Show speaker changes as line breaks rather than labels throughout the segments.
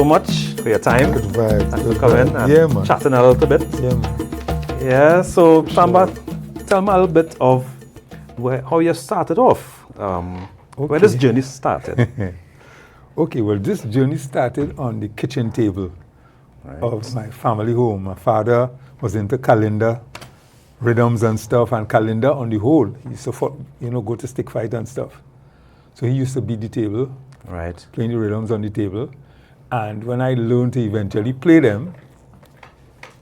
much for your time.
Good vibes.
Thanks for coming and
Yeah, man.
chatting a little bit.
Yeah, man.
Yeah, so Tamba, tell me a little bit of how you started off. Where this journey started.
Okay, well, this journey started on the kitchen table of my family home. My father was into calendar, rhythms and stuff, and calendar on the whole. He used to, go to stick fight and stuff. So he used to beat the table, playing the rhythms on the table. And when I learned to eventually play them,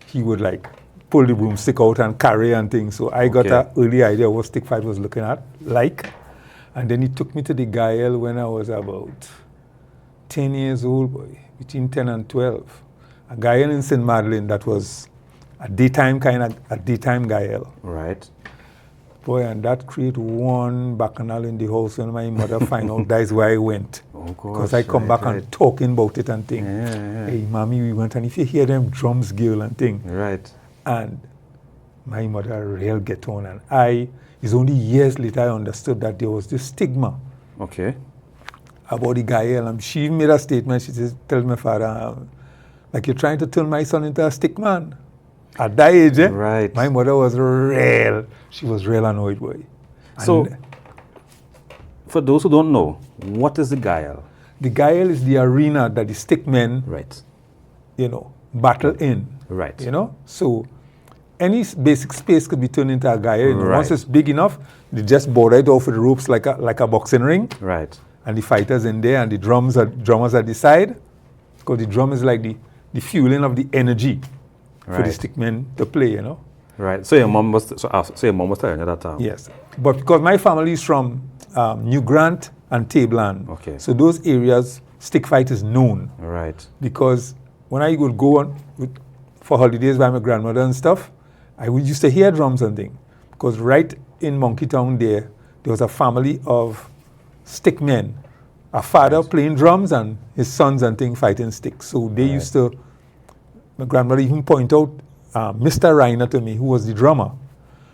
he would like pull the broomstick out and carry and things. So I got an early idea of what stick fight was looking at, like. And then he took me to the Gael when I was about 10 years old, boy, between 10 and 12. A Gael in St. Madeleine that was a daytime Gael.
Right.
Boy, and that created one bacchanal in the house when my mother found out that's where I went.
Oh, gosh.
Because I come back and talking about it and thing.
Yeah.
Hey, mommy, we went, and if you hear them drums, girl, and thing.
Right.
And my mother real get on, and it's only years later I understood that there was this stigma about the Gael. And she made a statement. She says, tell my father, like, you're trying to turn my son into a stick man. At that age,
Right.
My mother was real. She was real annoyed, boy.
So, for those who don't know, what is the Gael?
The Gael is the arena that the stick men, battle in.
Right.
So any basic space could be turned into a Gael.
Right.
Once it's big enough, they just border it off with ropes like a boxing ring.
Right.
And the fighters in there, and the drummers at the side. Because the drum is like the fueling of the energy for the stick men to play,
Right. So your mom was telling you that time.
Yes. But because my family is from New Grant and Tabland.
Okay.
So those areas, stick fight is known.
Right.
Because when I would go on for holidays by my grandmother and stuff, I would used to hear drums and things. Because right in Monkey Town there was a family of stick men. A father playing drums and his sons and things fighting sticks. So they used to, my grandmother even point out Mr. Reiner to me, who was the drummer.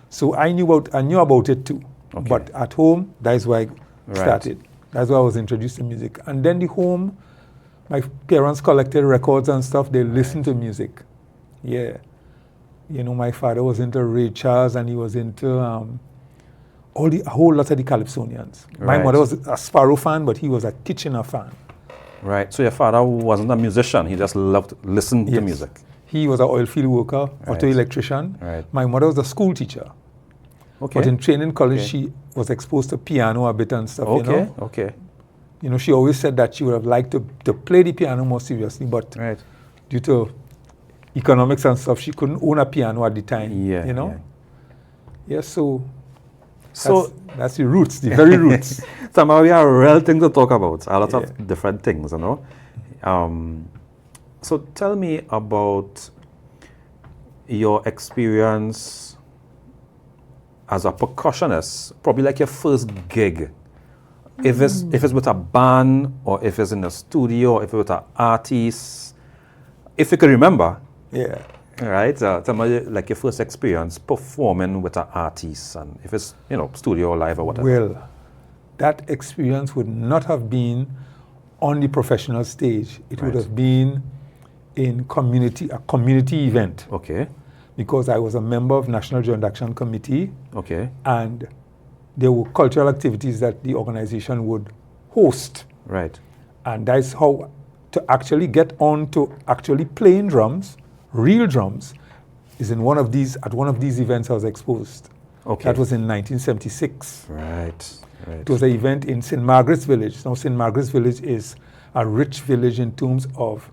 So I knew about it too.
Okay.
But at home, that's why I started. That's why I was introduced to music. And then the home, my parents collected records and stuff. They listened to music. Yeah. My father was into Ray Charles, and he was into a whole lot of the Calypsonians. My mother was a Sparrow fan, but he was a Kitchener fan.
Right. So your father wasn't a musician. He just loved listening to music.
He was an oil field worker, auto electrician.
Right.
My mother was a school teacher.
Okay.
But in training college, she was exposed to piano a bit and stuff,
Okay.
She always said that she would have liked to play the piano more seriously, but due to economics and stuff, she couldn't own a piano at the time, So that's the roots, the very roots.
Somehow we have a real thing to talk about, a lot of different things, So tell me about your experience as a percussionist, probably like your first gig. If it's with a band, or if it's in a studio, or if it's with an artist, if you can remember.
Yeah.
Right? Tell me like your first experience performing with an artist, and if it's, studio or live or whatever.
Well, that experience would not have been on the professional stage. It would have been in a community event.
Okay.
Because I was a member of National Joint Action Committee.
Okay.
And there were cultural activities that the organization would host.
Right.
And that's how to actually get on to actually playing drums, real drums, is at one of these events I was exposed.
Okay.
That was in 1976.
Right.
It was an event in St. Margaret's Village. Now, St. Margaret's Village is a rich village in terms of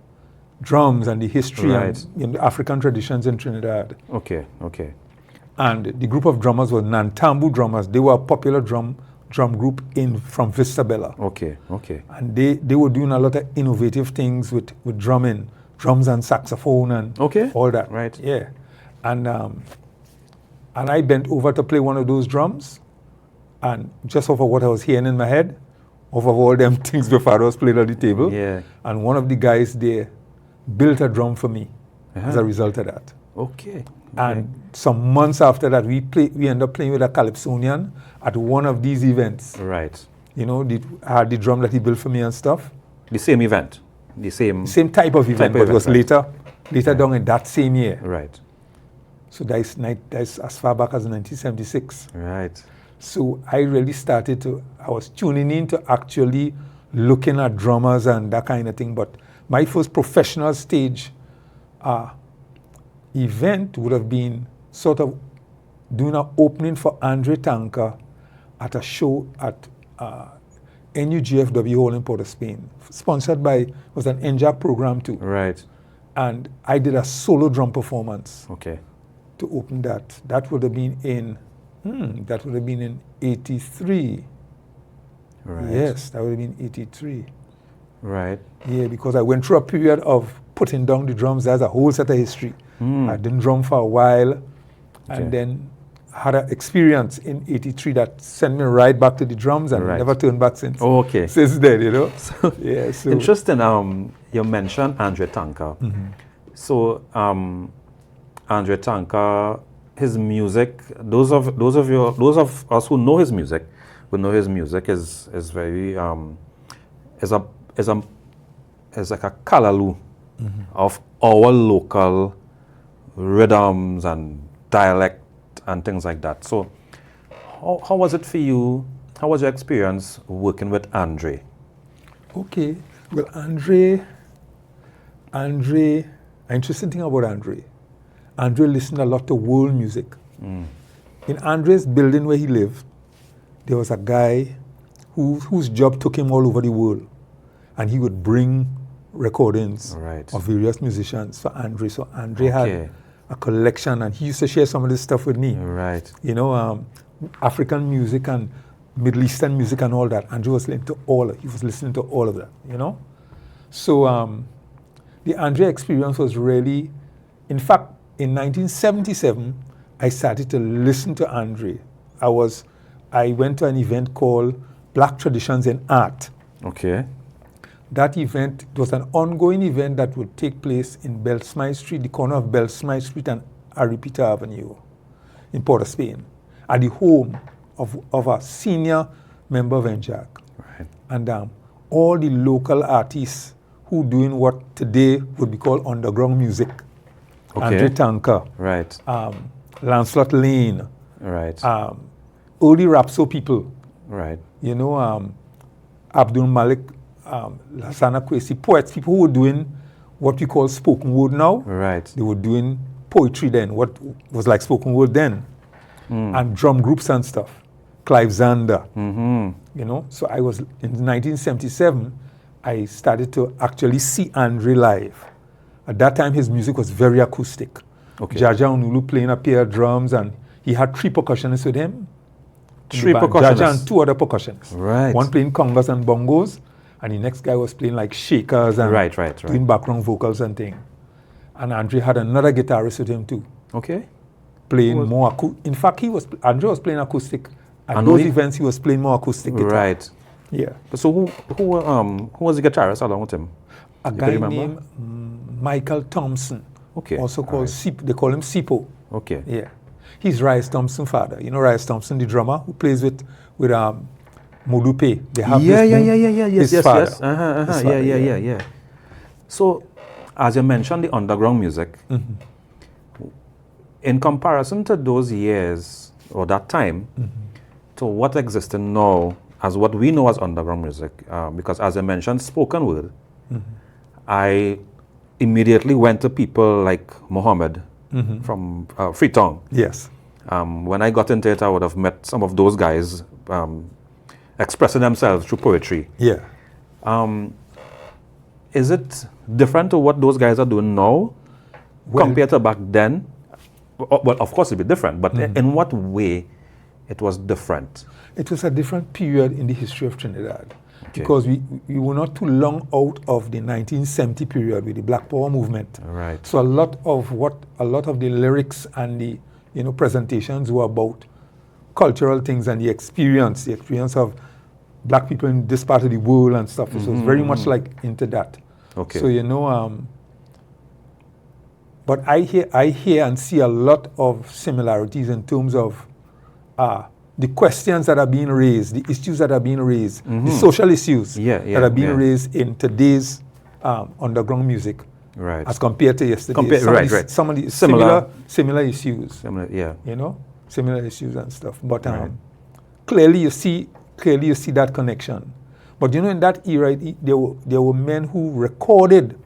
drums and the history and African traditions in Trinidad.
Okay.
And the group of drummers were Nantambu drummers. They were a popular drum group from Vista Bella.
Okay.
And they were doing a lot of innovative things with drumming, drums and saxophone and all that.
Right.
Yeah. And I bent over to play one of those drums, and just off of what I was hearing in my head, off of all them things before I was playing at the table.
Yeah.
And one of the guys there built a drum for me as a result of that.
Okay.
And some months after that, we ended up playing with a Calypsonian at one of these events.
Right.
I had the drum that he built for me and stuff.
The same event? The same.
Same type of event, but it was later down in that same year.
Right.
So that's as far back as 1976.
Right.
So I really I was tuning in to actually looking at drummers and that kind of thing. But my first professional stage event would have been sort of doing an opening for Andre Tanka at a show at NUGFW Hall in Port of Spain, sponsored by, was an NJAC program too.
Right.
And I did a solo drum performance.
Okay.
To open that. That would have been in 83.
Right.
Yes, that would have been 83.
Right.
Yeah, because I went through a period of putting down the drums. There's a whole set of history. I didn't drum for a while, and then had an experience in 83 that sent me right back to the drums and never turned back since.
Oh, okay.
Since then, you know. Yeah. So
interesting. You mentioned Andre Tanka. So Andre Tanka, his music. Those of us who know his music, will know his music is very is like a kalalu of our local rhythms and dialect and things like that. So how was it for you? How was your experience working with Andre?
Okay. Well, Andre, an interesting thing about Andre listened a lot to world music. In Andre's building where he lived, there was a guy whose job took him all over the world. And he would bring recordings of various musicians for Andre. So Andre had a collection, and he used to share some of this stuff with me.
Right.
You know, African music and Middle Eastern music and all that. Andre was listening to all of that, you know. So the Andre experience was really, in fact, in 1977, I started to listen to Andre. I went to an event called Black Traditions in Art.
Okay.
That event was an ongoing event that would take place in Bellsmith Street, the corner of Bellsmith Street and Aripita Avenue in Port of Spain, at the home of a senior member of NJAC.
Right.
And all the local artists who doing what today would be called underground music.
Okay.
Andre Tanka.
Right.
Lancelot Lane.
Right.
Early Rapso people.
Right.
You know, Abdul Malik, Lassana Kwesi, poets, people who were doing what we call spoken word now.
Right.
They were doing poetry then, what was like spoken word then. And drum groups and stuff. Clive Zander. You know, so I was, in 1977, I started to actually see Andre live. At that time, his music was very acoustic.
Okay.
Jaja Onulu playing a pair of drums, and he had 3 percussionists with him.
Three percussionists?
Jaja and 2 other percussionists.
Right.
One playing congas and bongos, and the next guy was playing like shakers and doing background vocals and things. And Andre had another guitarist with him too.
Okay.
Playing more acoustic. In fact, Andre was playing acoustic. At those events, he was playing more acoustic guitar.
Right.
Yeah.
So who was the guitarist along with him?
A guy named Michael Thompson.
Okay.
Also called they call him Sipo.
Okay.
Yeah. He's Rice Thompson's father. You know Rice Thompson, the drummer who plays with Molupe. They have his father.
Yes. Yeah. So, as you mentioned, the underground music, in comparison to those years or that time, to what exists now as what we know as underground music, because as I mentioned, spoken word, I immediately went to people like Mohammed from Freetown.
Yes.
When I got into it, I would have met some of those guys expressing themselves through poetry.
Yeah.
Is it different to what those guys are doing now compared to back then? Well, of course it'd be different, but in what way it was different?
It was a different period in the history of Trinidad. Okay. Because we were not too long out of the 1970 period with the Black Power movement.
Right.
So a lot of the lyrics and the presentations were about cultural things and the experience of black people in this part of the world and stuff. So it was very much like into that.
Okay.
So but I hear and see a lot of similarities in terms of the questions that are being raised, the issues that are being raised, the social issues that are being raised in today's underground music,
Right.
as compared to yesterday.
Right.
Some of the
Similar
issues.
Yeah.
You know, similar issues and stuff. But
Right.
clearly you see that connection. But you know, in that era, there were men who recorded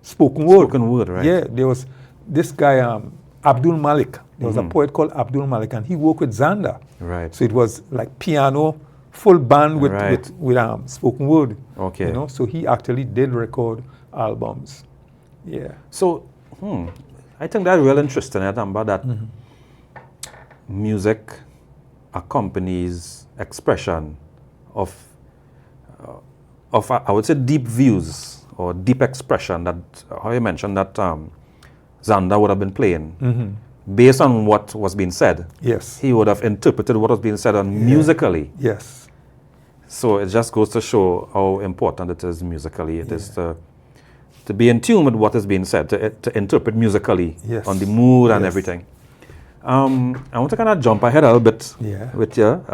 spoken word.
Spoken word, right.
Yeah, there was this guy, Abdul Malik. There was a poet called Abdul Malik, and he worked with Zander.
Right.
So it was like piano, full band with
Right.
with spoken word.
Okay.
You know, so he actually did record albums. Yeah.
So, I think that's real interesting, Tamba, that music accompanies expression of I would say deep views or deep expression that, how you mentioned that Zander would have been playing. Based on what was being said.
Yes.
He would have interpreted what was being said musically.
Yes.
So it just goes to show how important it is musically. It is to be in tune with what is being said, to interpret musically on the mood and everything. I want to kind of jump ahead a little bit with you.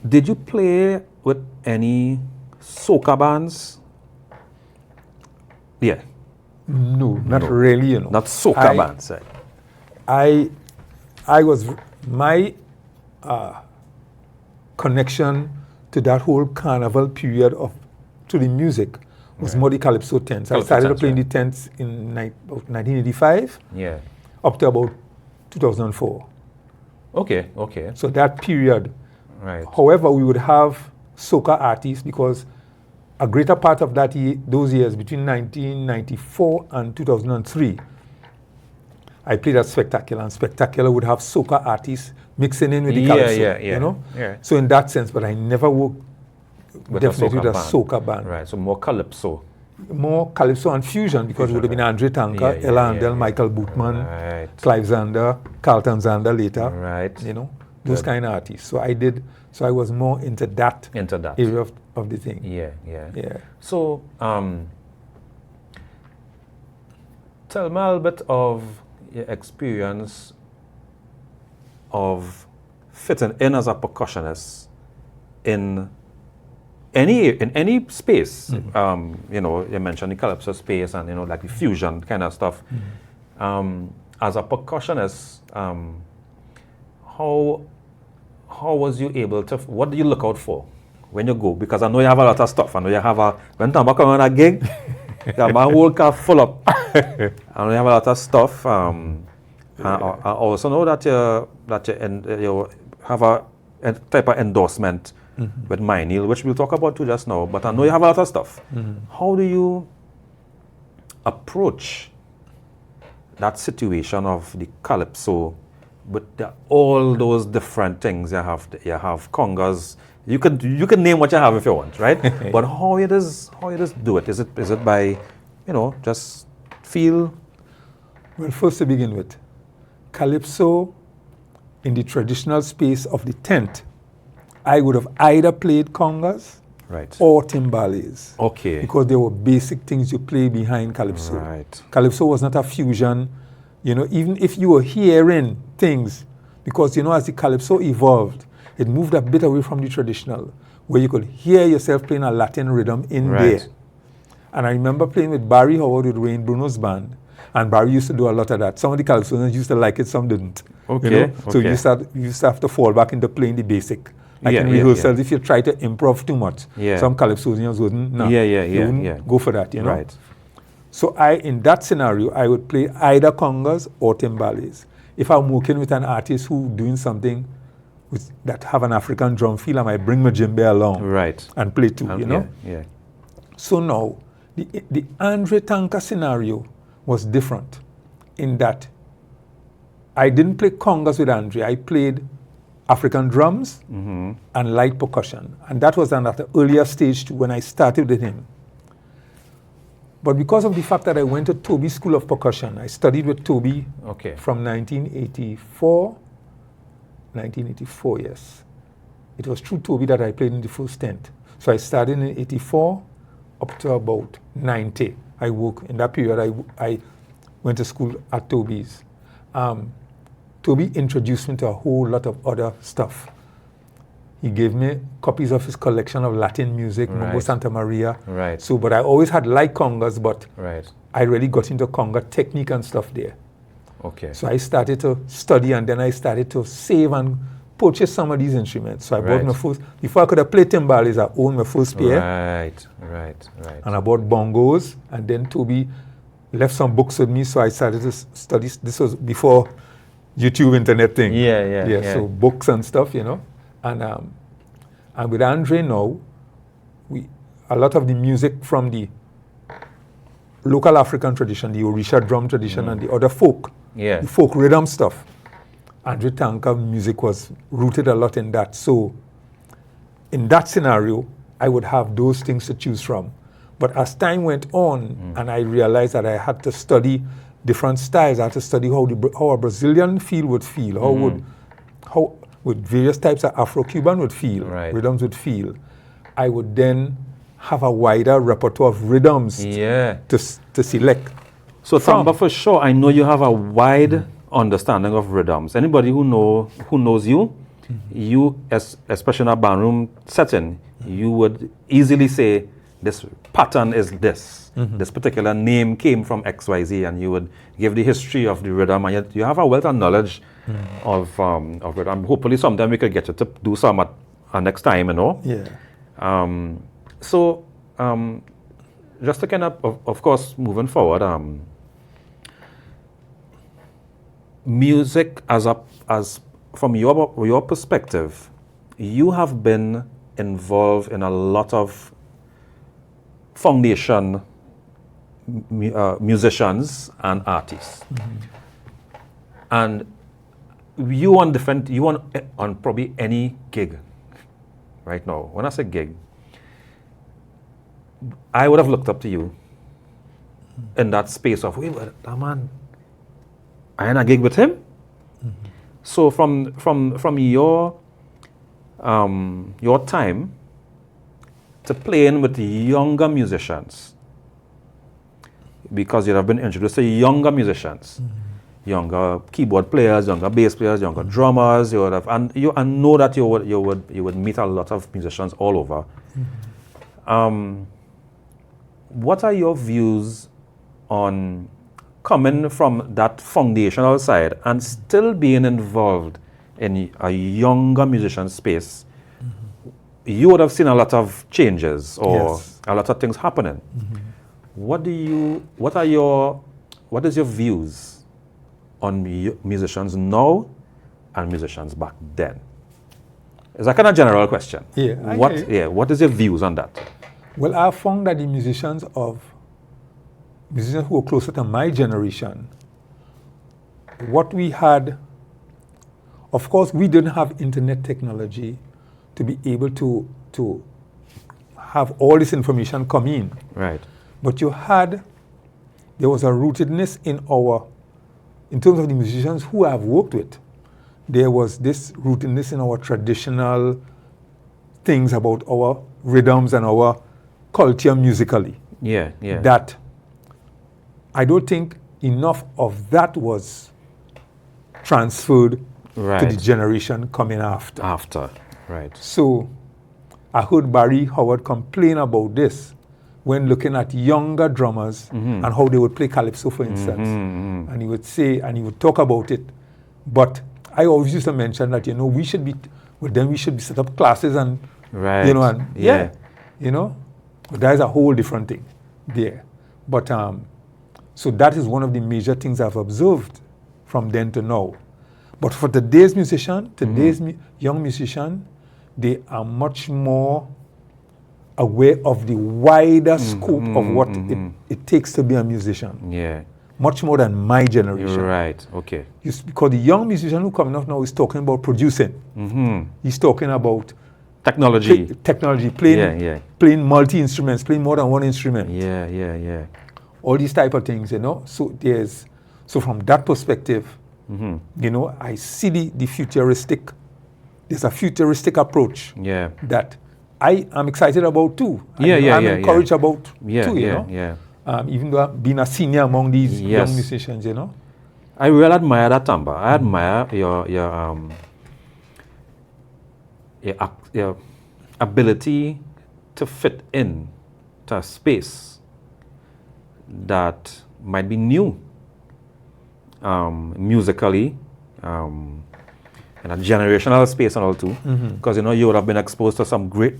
Did you play with any soca bands? Yeah.
No, not really, you know.
Not soca bands. Right?
I was, my connection to that whole carnival period to the music was more the Calypso tents. I started playing the tents in 1985 up to about 2004.
Okay.
So that period.
Right.
However, we would have soca artists because a greater part of those years, between 1994 and 2003, I played at Spectacular, and Spectacular would have soca artists mixing in with the Calypso, you know?
Yeah.
So in that sense, but I never worked definitely with a soca band.
Right, so more Calypso.
More Calypso and fusion, because it would have been Andre Tanka, Ella Andel, Michael Bootman, Clive Zander, Carlton Zander later.
Right.
You know, those kind of artists. So I was more into that area of the thing.
Yeah. So, tell me a little bit of your experience of fitting in as a percussionist in any space. You know, you mentioned the Calypso space and, you know, like the fusion kind of stuff. As a percussionist, how was you able to, what do you look out for when you go? Because I know you have a lot of stuff. I know you have when Tamba come on a gig, you have my whole car full up. I know you have a lot of stuff. I also know that you have a type of endorsement with Mineal, which we'll talk about too just now. But I know you have a lot of stuff. How do you approach that situation of the Calypso with all those different things you have? You have congas. You can name what you have if you want, right? But how you just do it? Is it by, you know, just feel?
Well, first to begin with, Calypso in the traditional space of the tent, I would have either played congas or timbales.
Okay.
Because they were basic things you play behind Calypso.
Right.
Calypso was not a fusion. You know, even if you were hearing things, because, you know, as the Calypso evolved, it moved a bit away from the traditional, where you could hear yourself playing a Latin rhythm in there. And I remember playing with Barry Howard with Wayne Bruno's band, and Barry used to do a lot of that. Some of the Calypsonians used to like it, some didn't.
Okay.
You know? So you used to have to fall back into playing the basic. Like in rehearsals, if you try to improv too much, some Calypsonians wouldn't. Go for that, you know.
Right.
So in that scenario, I would play either congas or timbales. If I'm working with an artist who doing something that have an African drum feel, I might bring my djembe along and play too, you know. So now, the Andre Tanka scenario was different in that I didn't play congas with Andre. I played African drums and light percussion. And that was at an earlier stage too, when I started with him. But because of the fact that I went to Toby School of Percussion, I studied with Toby from 1984, yes. It was through Toby that I played in the first tent. So I started in 84 up to about 90. I worked in that period. I went to school at Toby's. Toby introduced me to a whole lot of other stuff. He gave me copies of his collection of Latin music, Mambo
Right.
Santa Maria.
Right.
So, but I always had liked congas, but
Right.
I really got into conga technique and stuff there.
Okay.
So I started to study, and then I started to save and purchase some of these instruments. So I bought
Right.
my first, before I could have played timbales, I owned my first pair.
Right. Right. Right.
And I bought bongos, and then Toby left some books with me, so I started to study. This was before YouTube internet thing.
Yeah.
So books and stuff, you know. And with Andre now, a lot of the music from the local African tradition, the Orisha drum tradition, and the other folk,
Yeah.
the folk rhythm stuff. Andre Tanka music was rooted a lot in that. So in that scenario, I would have those things to choose from. But as time went on, and I realized that I had to study different styles, I had to study how a Brazilian feel would feel, how with various types of Afro-Cuban would feel,
Right.
rhythms would feel. I would then have a wider repertoire of rhythms
Yeah.
to select.
So
from.
Tamba, for sure, I know you have a wide understanding of rhythms. Anybody who knows you, you, especially in a barroom setting, you would easily say this pattern is this. This particular name came from XYZ, and you would give the history of the rhythm, and you have a wealth of knowledge of rhythm. Hopefully, sometime we could get you to do some at next time, you know.
Yeah.
So, just to kind of course, moving forward, music as from your perspective, you have been involved in a lot of foundation musicians and artists, and you on probably any gig right now. When I say gig, I would have looked up to you in that space of, wait, that man, I in a gig with him. So from your time to playing with younger musicians, because you have been introduced to younger musicians, younger keyboard players, younger bass players, younger drummers. You would have, and I know that you would meet a lot of musicians all over. What are your views on coming from that foundational side and still being involved in a younger musician space? You would have seen a lot of changes or
Yes.
a lot of things happening. What is your views on musicians now and musicians back then? It's a kind of general question.
Yeah,
What is your views on that?
Well, I found that the musicians who were closer to my generation, what we had, of course, we didn't have internet technology to be able to have all this information come in.
Right.
But there was a rootedness in terms of the musicians who I've worked with. There was this rootedness in our traditional things about our rhythms and our culture musically.
Yeah.
That I don't think enough of that was transferred to the generation coming after.
Right.
So I heard Barry Howard complain about this when looking at younger drummers and how they would play calypso, for instance. And he would say, and he would talk about it. But I always used to mention that, we should be set up classes and,
Right.
But that is a whole different thing there. But, so that is one of the major things I've observed from then to now. But for today's musician, young musician, they are much more aware of the wider scope of what it takes to be a musician.
Yeah.
Much more than my generation.
Right. Okay.
Because the young musician who coming up now is talking about producing. He's talking about
Technology.
playing multi-instruments, playing more than one instrument.
Yeah.
All these type of things, So from that perspective, I see the futuristic. There's a futuristic approach.
Yeah.
That I am excited about too. I'm encouraged about too.
Yeah.
Even though being a senior among these young musicians,
I really admire that, Tamba. I admire your ability to fit in to a space that might be new musically, in a generational space and all too, because you would have been exposed to some great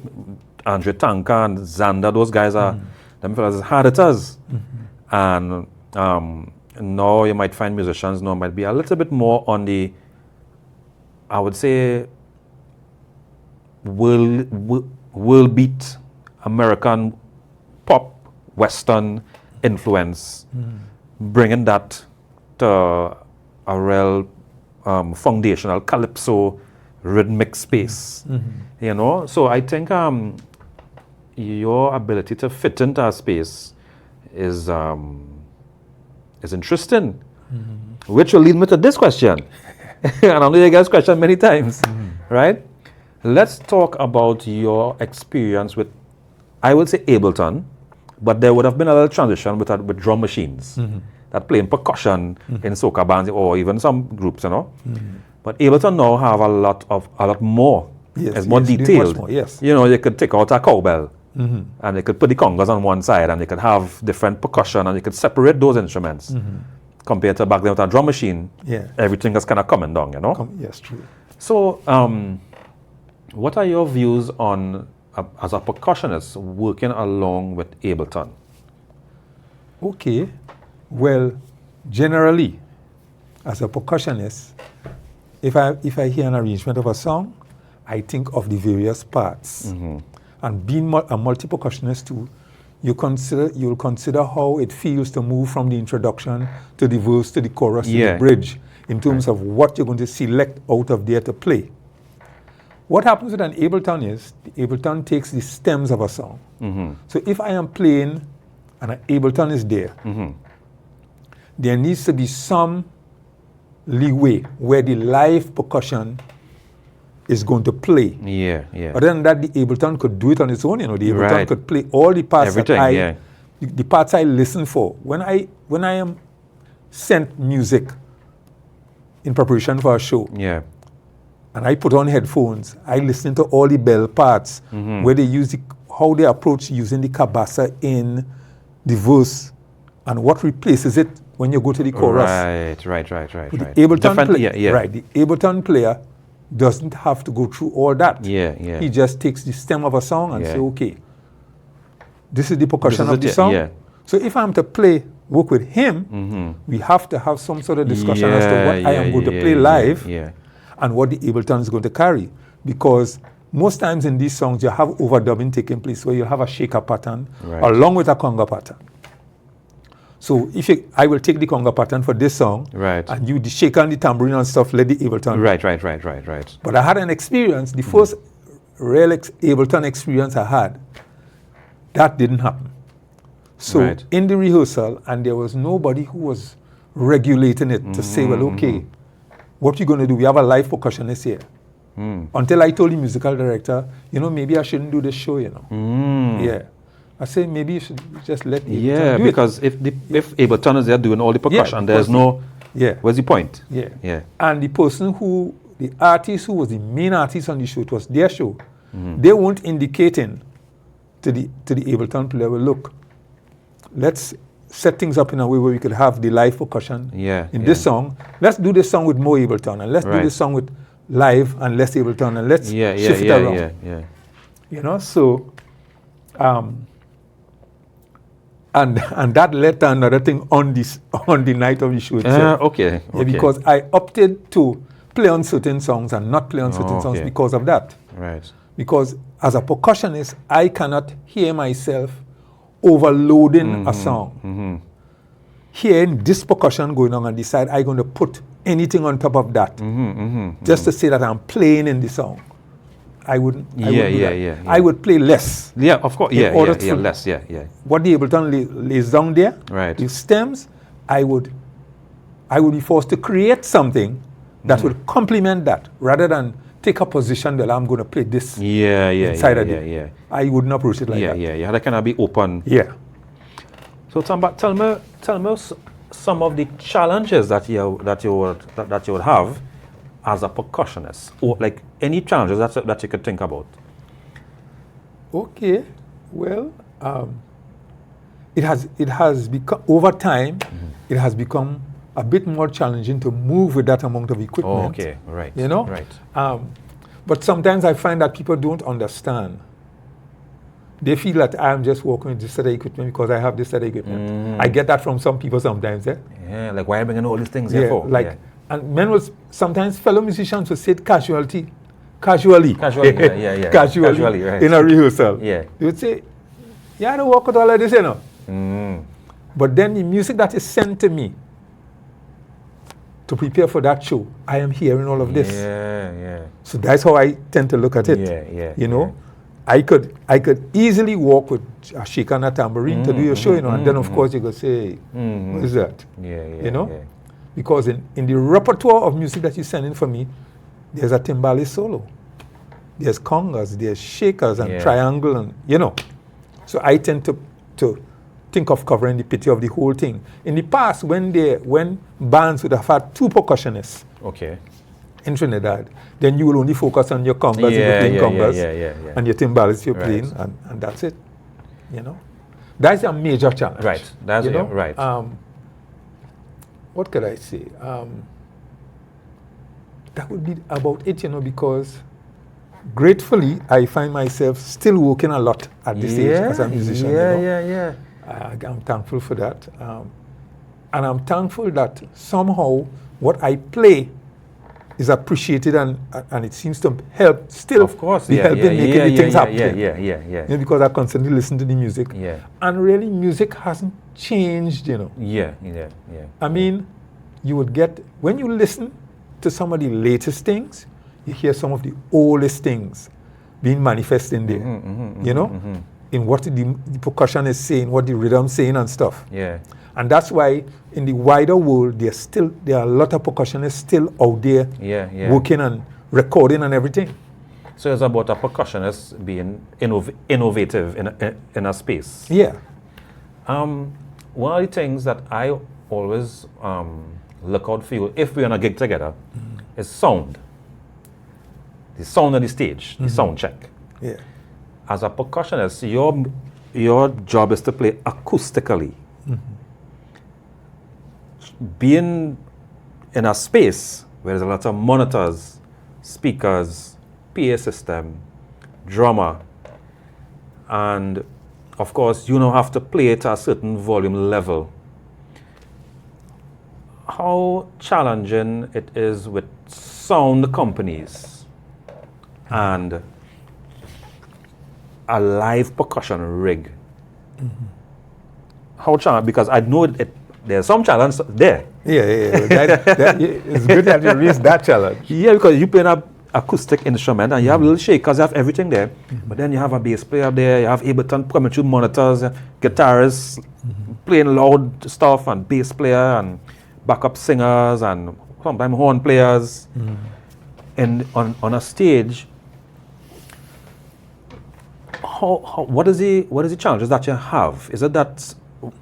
Andre Tanka and Xander. Those guys are them fellas as hard hitters, and now you might find musicians now might be a little bit more on the, I would say, world beat American pop Western influence, bringing that to a real foundational calypso rhythmic space. So I think your ability to fit into a space is interesting, which will lead me to this question. And I know you guys question many times, right? Let's talk about your experience with, I would say, Ableton, but there would have been a little transition with drum machines that playing percussion in soca bands or even some groups, But Ableton now have a lot more.
Yes,
it's more detailed.
More, yes.
You could take out a cowbell and you could put the congas on one side and you could have different percussion and you could separate those instruments. Compared to back then with a drum machine, everything is kind of coming down,
Yes, true.
So, what are your views on, as a percussionist, working along with Ableton?
Okay. Well, generally, as a percussionist, if I hear an arrangement of a song, I think of the various parts. And being a multi-percussionist too, you'll consider how it feels to move from the introduction to the verse to the chorus to the bridge in terms of what you're going to select out of there to play. What happens with an Ableton is the Ableton takes the stems of a song. So if I am playing and an Ableton is there, there needs to be some leeway where the live percussion is going to play. Other than that, the Ableton could do it on its own. The Ableton could play all the parts the parts I listen for. When I am sent music in preparation for a show, and I put on headphones, I listen to all the bell parts where they use how they approach using the kabasa in the verse and what replaces it when you go to the chorus.
Right.
The Ableton player doesn't have to go through all that. He just takes the stem of a song and say, okay, this is the percussion of the song. So if I'm to work with him, we have to have some sort of discussion as to what I am going to play live and what the Ableton is going to carry. Because most times in these songs, you have overdubbing taking place where you have a shaker pattern along with a conga pattern. So I will take the conga pattern for this song, and you, the shaker and the tambourine and stuff, let the Ableton.
Right.
But I had an experience, the first real Ableton experience I had, that didn't happen. So in the rehearsal, and there was nobody who was regulating it to say, well, okay, what are you going to do? We have a live percussionist here. Until I told the musical director, maybe I shouldn't do this show, I say maybe you should just let Ableton do it.
Because if Ableton is there doing all the percussion, there's no... What's the point?
And the artist who was the main artist on the show, it was their show, they weren't indicating to the Ableton player, well, look, let's set things up in a way where we could have the live percussion in this song. Let's do this song with more Ableton, and let's do this song with live and less Ableton, and let's shift it around. So... And that led to another thing on the night of the show itself. Because I opted to play on certain songs and not play on certain songs because of that. Because as a percussionist, I cannot hear myself overloading a song. Hearing this percussion going on and decide I'm going to put anything on top of that just to say that I'm playing in the song. I wouldn't. I would play less.
Of course. Less.
What the Ableton lays down there, the stems, I would be forced to create something that would complement that, rather than take a position that I'm going to play this inside of it. I wouldn't approach it like that.
That cannot be open. So Tamba, tell me some of the challenges that you would have as a percussionist? Or like any challenges that you could think about?
Okay, well, it has become, over time, it has become a bit more challenging to move with that amount of equipment.
Oh, okay, right.
You know?
Right.
But sometimes I find that people don't understand. They feel that I'm just working with this set of equipment because I have this set of equipment. I get that from some people sometimes.
Yeah, like why are you bringing all these things here for?
Like,
yeah.
And men will, sometimes fellow musicians will say it casually,
Casually,
casually,
right.
in a rehearsal.
Yeah.
They would say, yeah, I don't work with all of this, you know. But then the music that is sent to me to prepare for that show, I am hearing all of this.
Yeah.
So that's how I tend to look at it.
Yeah.
You know, I could easily walk with a shaker and a tambourine to do your show, you know, and then of course you could say, what is that? You know?
Yeah.
Because in the repertoire of music that you send in for me, there's a timbale solo, there's congas, there's shakers and triangle, and you know. So I tend to think of covering the pity of the whole thing. In the past, when bands would have had 2 percussionists in Trinidad, then you will only focus on your congas if you're playing congas, and your timbales if you're playing, and that's it. You know, that's a major challenge.
Right. That's
you know?
right.
What could I say? That would be about it, you know, because gratefully I find myself still working a lot at this age as a musician. I'm thankful for that. And I'm thankful that somehow what I play is appreciated and it seems to help still be helping making the things happen.
You
know, because I constantly listen to the music. And really music hasn't changed, you know.
Yeah.
I mean, you would get, when you listen to some of the latest things, you hear some of the oldest things being manifested in there, you know, in what the percussion is saying, what the rhythm is saying and stuff. And that's why in the wider world, there are a lot of percussionists still out there working and recording and everything.
So it's about a percussionist being innovative in a space.
Yeah.
One of the things that I always look out for you, if we're on a gig together, is sound. The sound on the stage, the sound check.
Yeah.
As a percussionist, your job is to play acoustically. Being in a space where there's a lot of monitors, speakers, PA system, drummer, and of course you now have to play it at a certain volume level. How challenging it is with sound companies and a live percussion rig. How challenging? Because I know there's some challenge there.
It's good that you raised that challenge.
Yeah, because you play an acoustic instrument and you have little shakers, you have everything there. But then you have a bass player there, you have Ableton coming through monitors, guitarists playing loud stuff, and bass player and backup singers and sometimes horn players. And on a stage, what is the challenges that you have? Is it that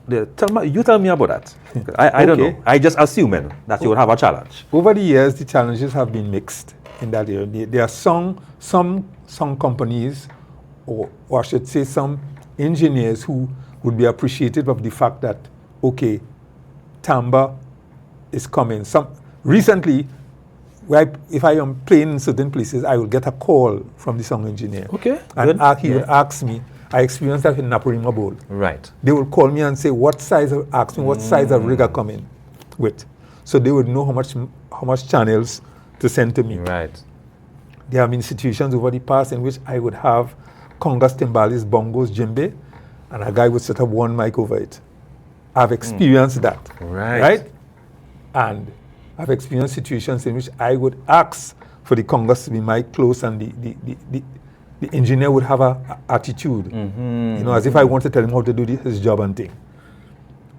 you tell me about that? I don't know. I just assuming that you would have a challenge.
Over the years, the challenges have been mixed in that area. There are some companies, or I should say some engineers who would be appreciative of the fact that, okay, Tamba is coming. Recently, if I am playing in certain places, I will get a call from the sound engineer. And he would ask me, I experienced that in Naparima Bowl.
Right.
They would call me and say, ask me what size of rig I come in with. So they would know how much channels to send to me.
Right.
There have been situations over the past in which I would have congas, timbales, bongos, djembe, and a guy would set up one mic over it. I've experienced that. Right? And I've experienced situations in which I would ask for the congas to be mic close and the engineer would have a attitude, you know, as if I want to tell him how to do his job and thing.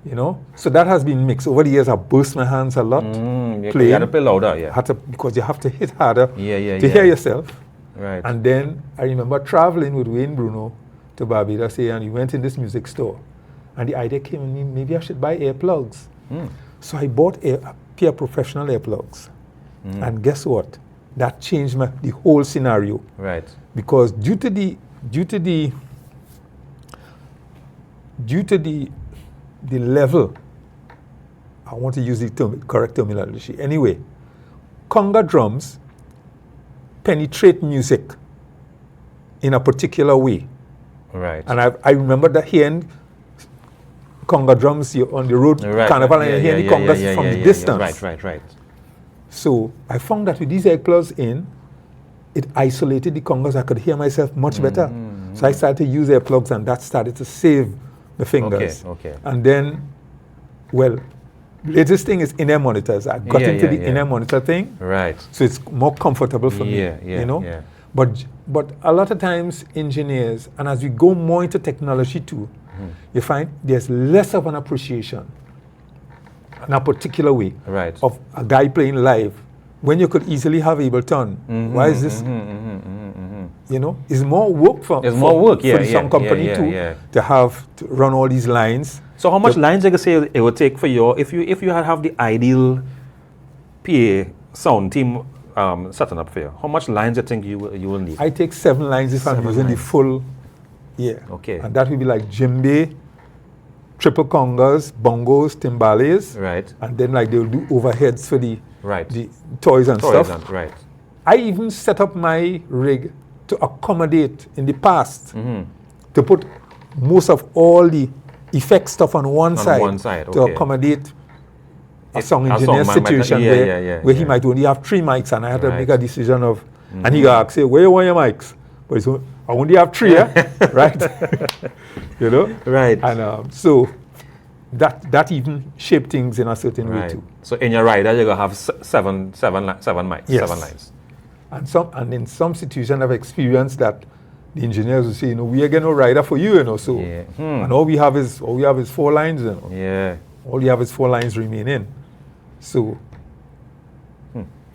You know? So that has been mixed. Over the years, I've burst my hands a lot.
You had to play louder,
because you have to hit harder to hear yourself.
Right.
And then I remember traveling with Wayne Bruno to Barbados, and we went in this music store. And the idea came to me, maybe I should buy earplugs. So I bought a pair of professional earplugs. And guess what? That changed the whole scenario.
Right.
Because due to the level, I want to use the correct terminology. Anyway, conga drums penetrate music in a particular way.
Right.
And I remember that hearing conga drums on the road, carnival, and hearing the congas from the distance.
Right.
So I found that with these earplugs in, it isolated the congas. I could hear myself much better. So I started to use earplugs, and that started to save the fingers.
Okay.
And then, well, latest thing is in-ear monitors. I got into the in-ear monitor thing.
Right.
So it's more comfortable for me. You know?
Yeah.
But a lot of times engineers, and as we go more into technology too, you find there's less of an appreciation in a particular way of a guy playing live when you could easily have Ableton. Why is this? You know, it's more work for the sound company to have to run all these lines.
So how much lines you could say it would take for your, if you had have the ideal PA sound team setting up for you, how much lines you think you will need?
I take 7 lines if I'm using the full,
Okay.
And that would be like djembe, triple congas, bongos, timbales.
Right.
And then like they'll do overheads for the toys and
stuff.
Right. I even set up my rig to accommodate in the past to put most of all the effect stuff on one side to accommodate a song engineer situation where he might only have 3 mics, and I had to make a decision of, and he got say, where you want your mics? But so I only have 3, right? You know?
Right.
And so that even shaped things in a certain way too.
So in your rider, you're gonna have seven mics, 7 lines.
And in some situations I've experienced that the engineers will say, we are getting a rider for you, so and all we have is 4 lines, All you have is 4 lines remaining. So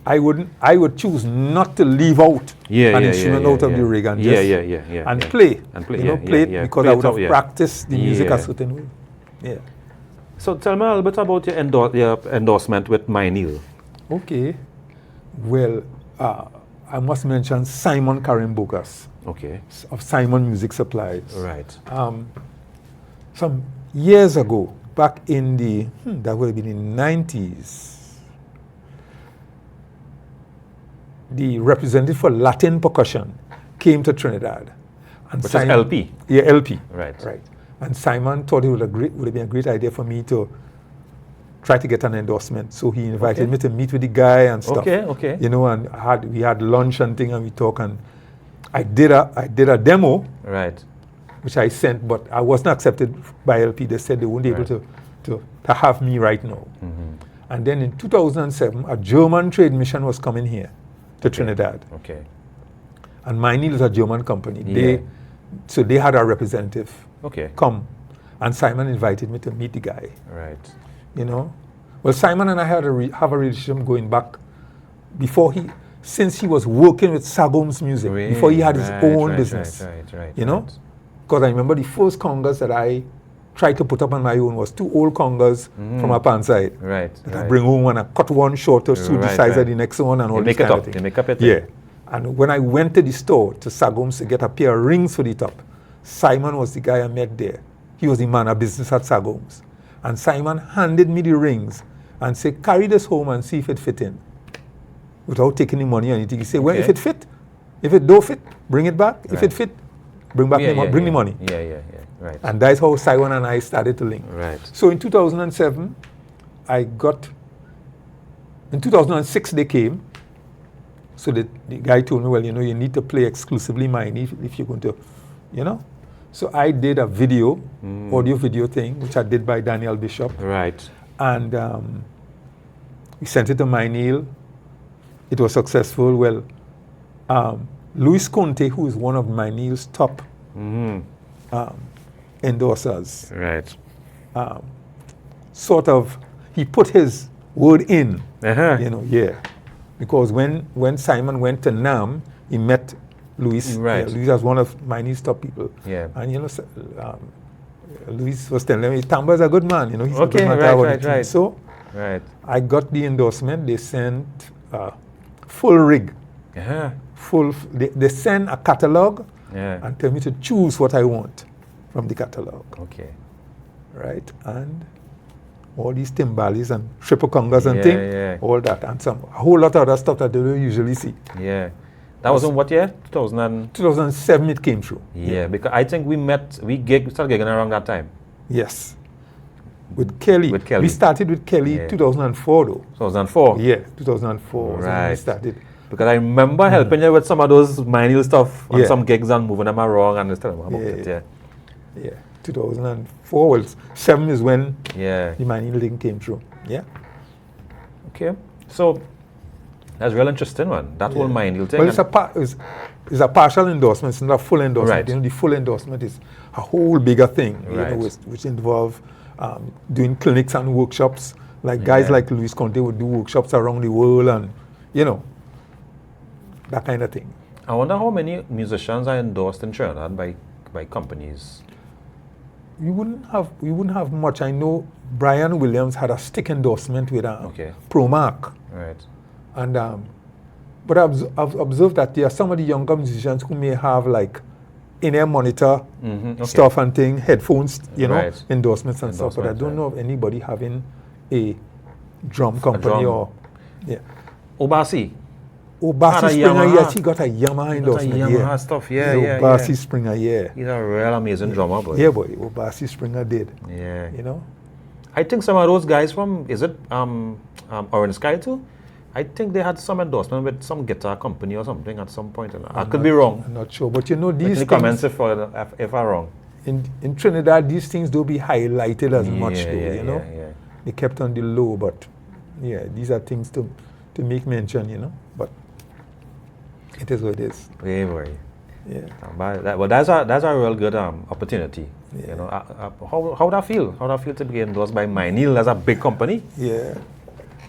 I would choose not to leave out an instrument out of the rig and just play it because I would have practiced the music a certain way. Yeah.
So tell me a little bit about your endorsement with Myneel.
Okay. Well, I must mention Simon Karimbokas.
Okay.
Of Simon Music Supplies.
Right.
Some years ago, back in the, that would have been in the 90s, the representative for Latin percussion came to Trinidad. And
Which is LP?
Yeah, LP.
Right.
And Simon thought it would have been a great idea for me to try to get an endorsement. So he invited me to meet with the guy and stuff.
Okay.
And we had lunch and thing, and we talked, and I did a demo.
Right.
Which I sent, but I wasn't accepted by LP. They said they wouldn't be able to have me right now. And then in 2007, a German trade mission was coming here to Trinidad.
Okay.
And Myneel is a German company. So they had a representative come. And Simon invited me to meet the guy.
Right.
Well, Simon and I have a relationship going back since he was working with Sagom's music, before he had his own business.
Right.
Because I remember the first congas that I tried to put up on my own was 2 old congas from up on side.
Right.
I bring home and I cut one short to suit the size of the next one and all this kind of thing.
They make up it.
Yeah. And when I went to the store to Sagom's to get a pair of rings for the top, Simon was the guy I met there. He was the man of business at Sagom's. And Simon handed me the rings and said, carry this home and see if it fit in. Without taking the money or anything. He said, well, if it fit, if it don't fit, bring it back. If it fit, bring back bring the money.
Yeah. Right.
And that's how Simon and I started to link.
Right.
So in 2007, in 2006 they came. So the guy told me, well, you need to play exclusively mine if you're going to, So I did a video, audio video thing, which I did by Daniel Bishop.
Right.
And we sent it to Myneel. It was successful. Well, Luis Conte, who is one of Myneel's top endorsers, he put his word in, because when Simon went to NAM, he met Luis. Luis was one of Myneel's top people.
Yeah.
And Luis was telling me, Tamba's a good man. He's a good man.
Right.
So I got the endorsement. They sent full rig.
Yeah.
They send a catalog
Yeah.
and tell me to choose what I want from the catalog.
Okay.
Right? And all these timbales and triple congas and
Yeah,
things,
yeah.
all that, and a whole lot of other stuff that they don't usually see.
Yeah. That was in what year?
2007 it came through.
Yeah, because I think we started gigging around that time.
Yes. With Kelly.
With Kelly.
We started with Kelly 2004 though.
2004?
Yeah, 2004 was when we
Right.
started.
Because I remember helping you with some of those manual stuff on
Yeah.
some gigs and moving them around and telling them about it. Yeah.
Yeah, 2004. Well, 7 is when
Yeah.
the manual thing came through. Yeah.
Okay. So that's real interesting one. That whole manual thing.
Well, it's a partial endorsement, it's not a full endorsement.
Right.
You know, the full endorsement is a whole bigger thing, you
Right.
know, which involve doing clinics and workshops. Like guys like Luis Conte would do workshops around the world and, you know, that kind of thing.
I wonder how many musicians are endorsed in Trinidad by companies.
We wouldn't have much. I know Brian Williams had a stick endorsement with Promark.
Right.
And but I've observed that there are some of the younger musicians who may have like in-ear monitor stuff and thing, headphones, you know, endorsements and stuff. But I don't know of anybody having a drum company or
Obasi.
Obasi Springer, yes, he got a Yamaha endorsement.
Yamaha stuff, yeah.
Obasi Springer, yeah.
He's a real amazing drummer, boy.
Yeah, boy. Obasi Springer did.
Yeah.
You know.
I think some of those guys from Orange Sky too. I think they had some endorsement with some guitar company or something at some point. I could be wrong.
I'm not sure, but you know these things.
Comments if I'm wrong.
In Trinidad, these things don't be highlighted as much, though. You know, they kept on the low, but yeah, these are things to make mention. You know, but it is what it is.
Yeah, boy.
Yeah.
Well, that's a real good opportunity. Yeah. You know, how would I feel? How would I feel to be endorsed by Myneel as a big company?
Yeah.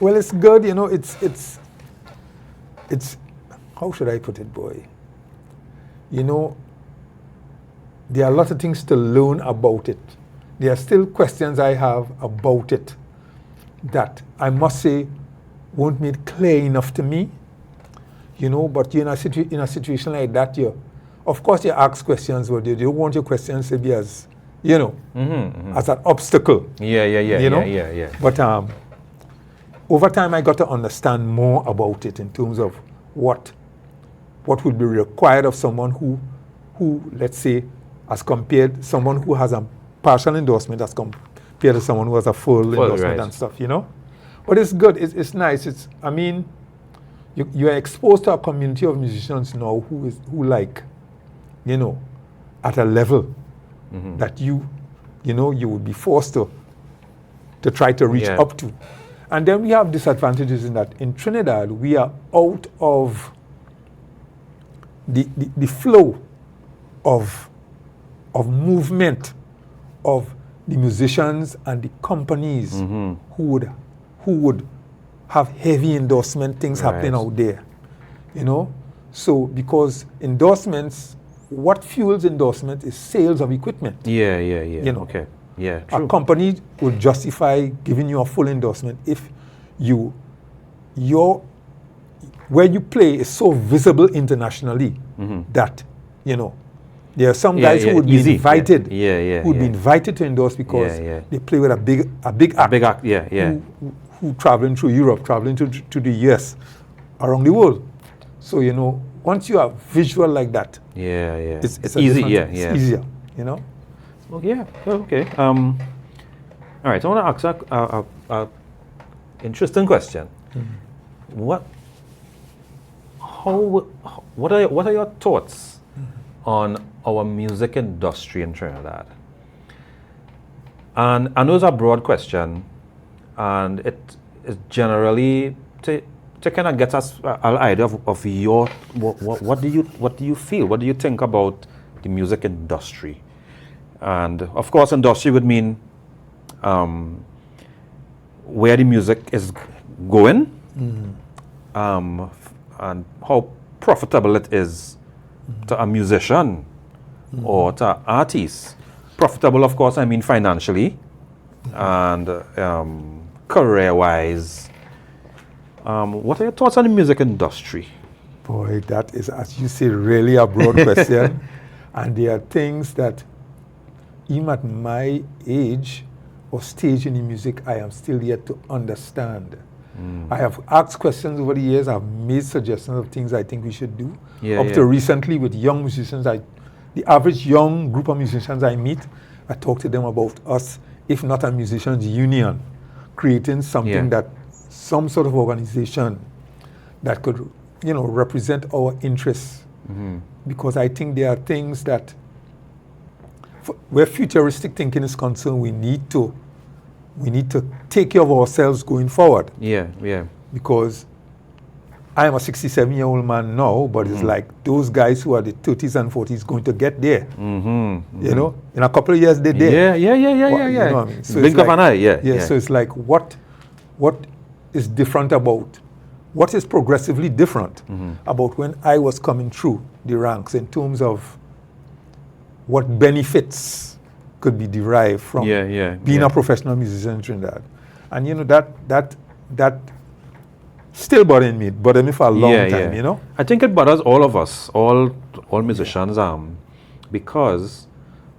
Well, it's good, you know, it's how should I put it, boy? You know, there are a lot of things to learn about it. There are still questions I have about it that I must say weren't made clear enough to me, you know, but you're in a situation like that, of course you ask questions, but you don't want your questions to be as, you know, as an obstacle.
Yeah.
You know?
Yeah.
But over time, I got to understand more about it in terms of what would be required of someone who, let's say, as compared someone who has a partial endorsement as compared to someone who has a full endorsement and stuff, you know. But it's good. It's nice. I mean, you are exposed to a community of musicians now who like, you know, at a level that you would be forced to try to reach up to. And then we have disadvantages in that in Trinidad, we are out of the flow of movement of the musicians and the companies who would have heavy endorsement things happening out there, you know. So because endorsements, what fuels endorsement is sales of equipment.
Yeah.
You know,
okay. Yeah, true.
A company will justify giving you a full endorsement if where you play is so visible internationally that, you know, there are some guys who would be invited, who would be invited to endorse because they play with a big act, who traveling through Europe, traveling to the US, around the world. So, you know, once you are visual like that, it's easy, it's easier, you know.
Well, yeah, okay. All right, I want to ask a interesting question. What are your thoughts on our music industry in Trinidad? And I know it's a broad question, and it is generally to kind of get us an idea of your what do you feel? What do you think about the music industry? And of course, industry would mean where the music is going, and how profitable it is to a musician or to an artist. Profitable, of course, I mean financially and career-wise. What are your thoughts on the music industry?
Boy, that is, as you say, really a broad question. And there are things that, even at my age or stage in the music, I am still yet to understand. I have asked questions over the years. I've made suggestions of things I think we should do. Up to recently with young musicians, the average young group of musicians I meet, I talk to them about us, if not a musicians union, creating something that, some sort of organization that could, represent our interests. Because I think there are things that, where futuristic thinking is concerned, we need to take care of ourselves going forward. Because I am a 67-year-old man now, but it's like those guys who are the 30s and 40s going to get there. You know, in a couple of years they're there.
Yeah.
You know what I mean? So
Blink of an eye,
So it's like what is different about, what is progressively different about when I was coming through the ranks in terms of what benefits could be derived from being a professional musician in Trinidad. And that still bothering me for a long time, you know?
I think it bothers all of us, all musicians, because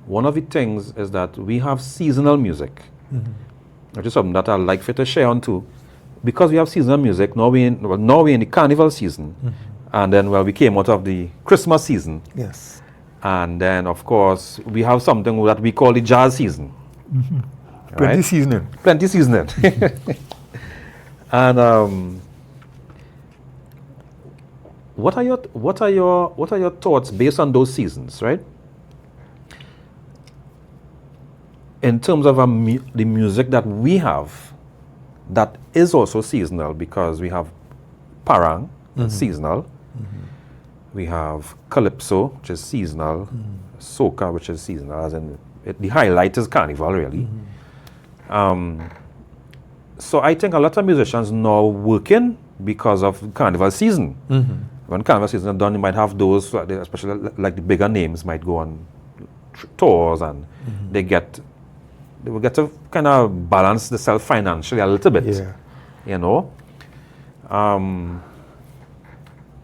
one of the things is that we have seasonal music, which is something that I'd like for you to share on too. Because we have seasonal music, now we're in the carnival season, and then we came out of the Christmas season.
Yes.
And then, of course, we have something that we call the jazz season.
Plenty seasoning.
Plenty seasoning. And what are your thoughts based on those seasons, right? In terms of the music that we have, that is also seasonal, because we have parang, seasonal. We have calypso, which is seasonal, soca, which is seasonal, as in the highlight is carnival, really. So I think a lot of musicians now working because of carnival season. When carnival season is done, you might have those, especially like the bigger names, might go on tours, and they will get to kind of balance themselves financially a little bit, you know.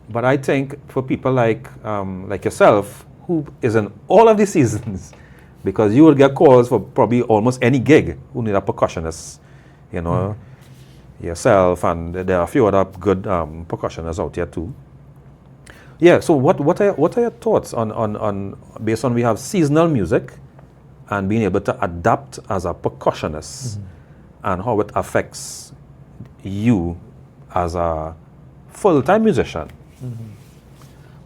But I think for people like yourself, who is in all of the seasons, because you will get calls for probably almost any gig who need a percussionist, you know, yourself, and there are a few other good percussionists out there too. Yeah. So what are your thoughts on based on we have seasonal music and being able to adapt as a percussionist, and how it affects you as a full-time musician?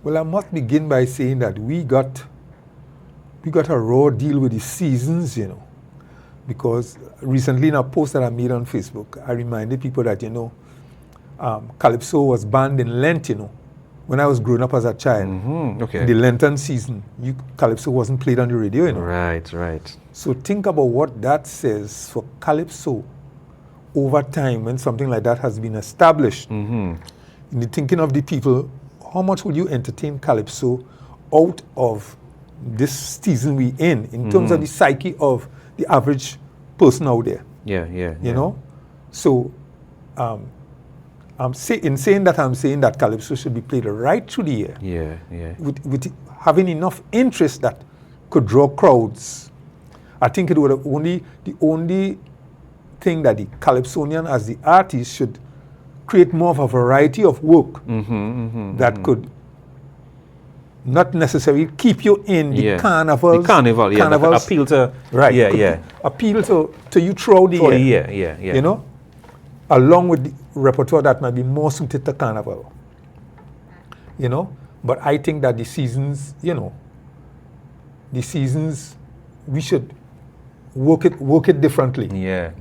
Well, I must begin by saying that we got a raw deal with the seasons, you know, because recently in a post that I made on Facebook, I reminded people that, you know, Calypso was banned in Lent, you know, when I was growing up as a child. In the Lenten season, Calypso wasn't played on the radio, you know.
Right.
So think about what that says for Calypso over time, when something like that has been established. In the thinking of the people, how much will you entertain Calypso out of this season we in terms of the psyche of the average person out there? You know? So, I'm saying that Calypso should be played right through the year. With having enough interest that could draw crowds. I think it would have the only thing that the Calypsonian as the artist should create more of a variety of work that could not necessarily keep you in the carnival.
Appeal to
appeal to you throughout the year. You know, along with the repertoire that might be more suited to carnival. You know, but I think that the seasons, we should work it differently.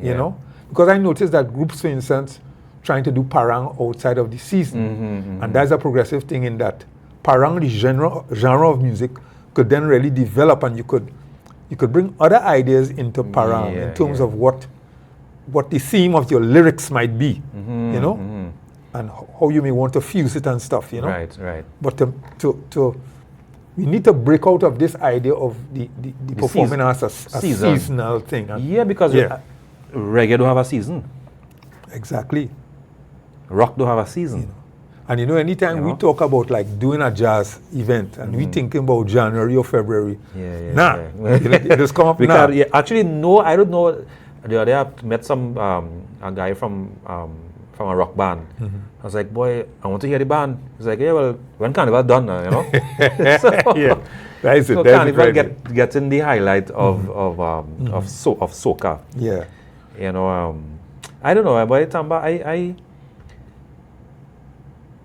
You know, because I noticed that groups, for instance, trying to do parang outside of the season, and that's a progressive thing in that parang, the genre of music, could then really develop, and you could bring other ideas into parang in terms of what the theme of your lyrics might be, you know, and how you may want to fuse it and stuff, you know.
Right.
But we need to break out of this idea of the performing as a seasonal thing.
Because reggae don't have a season.
Exactly.
Rock don't have a season.
You know. And you know, anytime we talk about like doing a jazz event and we thinking about January or February, it just come up now.
Actually, no, I don't know. The other day I met a guy from a rock band. I was like, boy, I want to hear the band. He's like, yeah, well, when Carnival done now, you know? So Carnival getting the highlight of soca.
Yeah.
You know, I don't know, but Tamba,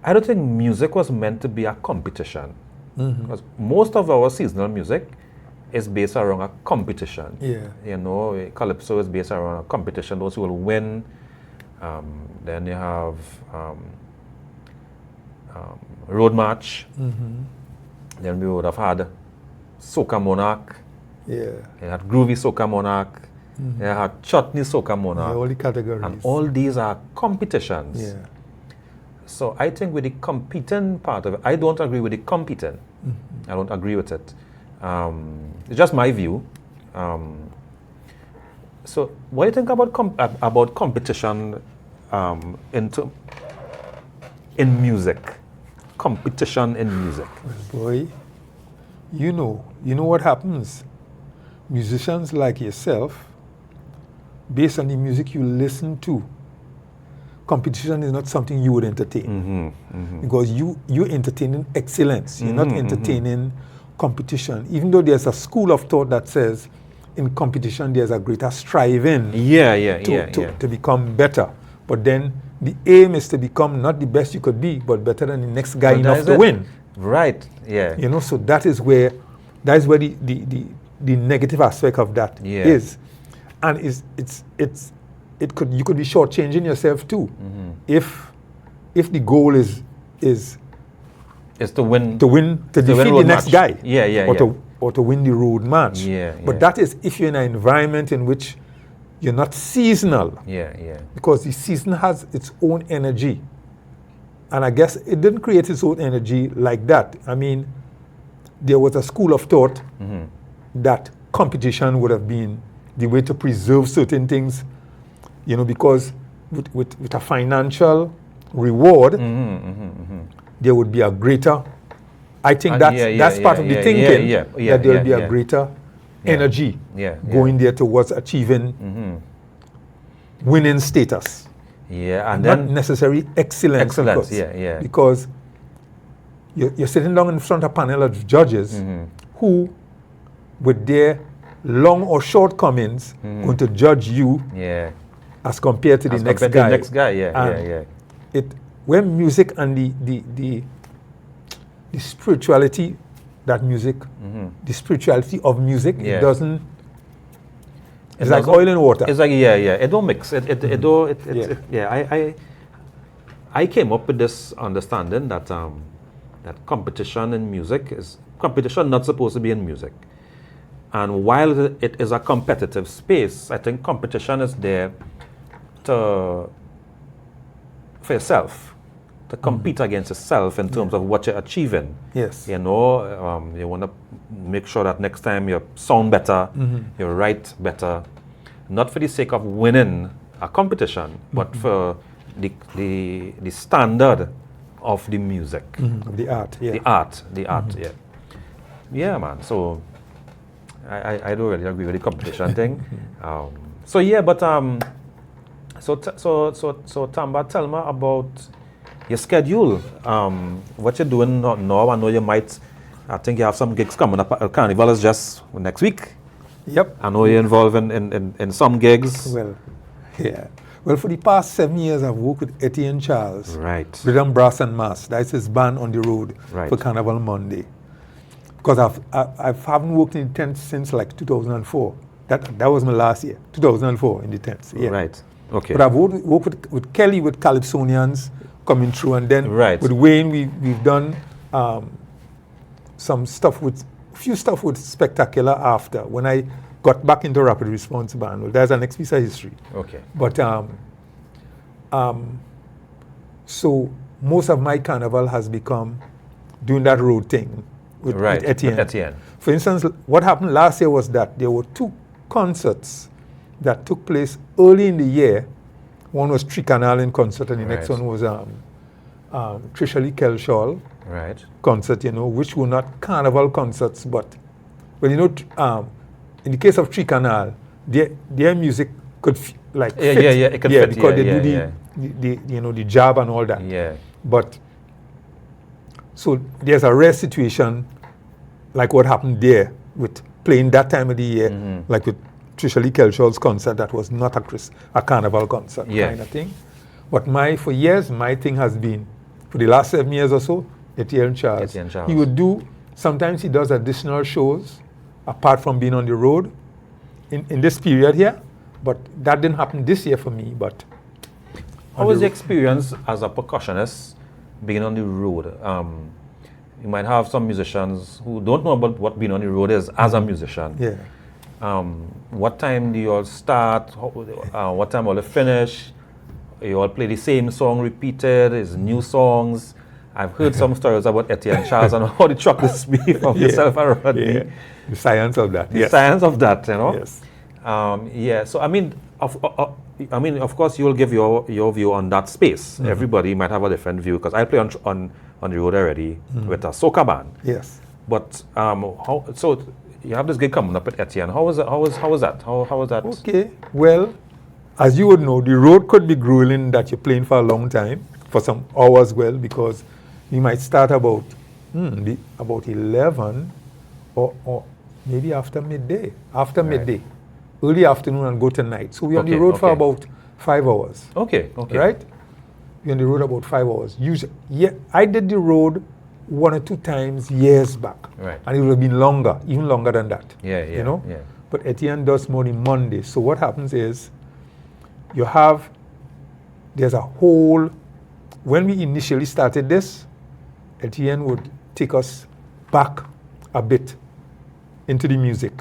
I don't think music was meant to be a competition. Because most of our seasonal music is based around a competition.
Yeah.
You know, Calypso is based around a competition. Those who will win. Then you have Road March. Then we would have had Soca Monarch.
Yeah.
You had Groovy Soca Monarch. You had Chutney Soca Monarch.
Yeah, all the categories.
And all these are competitions.
Yeah.
So I think with the competing part of it, I don't agree with the competing. I don't agree with it. It's just my view. So what do you think about competition in music? Competition in music.
Well, boy, you know what happens. Musicians like yourself, based on the music you listen to, competition is not something you would entertain. Because you're entertaining excellence. You're not entertaining competition. Even though there's a school of thought that says in competition there's a greater striving to become better. But then the aim is to become not the best you could be, but better than the next guy enough to win.
Right, yeah.
You know, so that is where the negative aspect of that is. And you could be shortchanging yourself too. If the goal is
to win
to defeat the next guy. Or to win the road match. But that is if you're in an environment in which you're not seasonal. Because the season has its own energy. And I guess it didn't create its own energy like that. I mean, there was a school of thought that competition would have been the way to preserve certain things, you know, because with a financial reward, there would be a greater, I think that's part of the thinking, that there will be a greater energy going there towards achieving winning status.
And
not
then
necessarily excellence. Because you're sitting down in front of a panel of judges who, with their long or shortcomings, going to judge you as compared to the next guy. When music and the spirituality that music, the spirituality of music, it doesn't. It's like oil and water.
It's like it don't mix. I came up with this understanding that that competition in music is competition not supposed to be in music. And while it is a competitive space, I think competition is there for yourself, to compete against yourself in terms of what you're achieving.
Yes.
You know, you want to make sure that next time you sound better, you write better, not for the sake of winning a competition, but for the standard of the music.
Of the art,
The art, Yeah, man. So I don't really agree with the competition thing. So Tamba, tell me about your schedule. What you're doing now? I know I think you have some gigs coming up. Carnival is just next week.
Yep.
I know you're involved in some gigs.
Well, yeah. Well, for the past 7 years, I've worked with Etienne Charles.
Right.
Rhythm, Brass and Mass. That's his band on the road for Carnival Monday. Because I haven't worked in the tent since like 2004. That was my last year, 2004 in the tents. Yeah.
Right. Okay.
But I've worked with Kelly, with Calypsonians coming through, and then with Wayne, we've done some stuff with Spectacular after when I got back into Rapid Response Band. Well, there's our next piece of history.
Okay.
But so most of my carnival has become doing that road thing with Etienne. For instance, what happened last year was that there were 2 concerts that took place early in the year One was Tricanal in concert, and the next
Right.
one was Trisha Lee Kelshaw's
Right.
concert, you know, which were not carnival concerts, but, well, you know, in the case of Tricanal, their music could
Yeah,
fit.
yeah, it could fit,
because
yeah,
they do
yeah,
the you know, the jab and all that.
Yeah.
But so there's a rare situation like what happened there with playing that time of the year, like with Trisha Lee Kelshaw's concert, that was not a carnival concert kind of thing. But for years, my thing has been, for the last 7 years or so, Etienne Charles. He would do, sometimes he does additional shows apart from being on the road in this period here. But that didn't happen this year for me. But
how was the experience as a percussionist being on the road? You might have some musicians who don't know about what being on the road is as a musician.
Yeah.
What time do you all start? What time will you finish? You all play the same song repeated? Is new songs? I've heard some stories about Etienne Charles and how the truck is be from yourself and Rodney.
Yeah. The science of that.
The science of that, you know.
Yes.
Yeah. So I mean, of course, you will give your view on that space. Everybody might have a different view because I play on the road already with a soca band.
Yes.
But so you have this gig coming up at Etienne. How was that? How was that?
Okay. Well, as you would know, the road could be grueling that you're playing for a long time, for some hours, well, because you might start about 11 or maybe after midday. Midday. Early afternoon and go to night. So we're on the road for about 5 hours.
Okay.
Right? We're on the road about 5 hours. Usually, yeah, I did the road 1 or 2 times years back.
Right.
And it would have been longer, even longer than that.
Yeah.
You know?
Yeah.
But Etienne does more on Monday. So what happens is, there's a whole, when we initially started this, Etienne would take us back a bit into the music.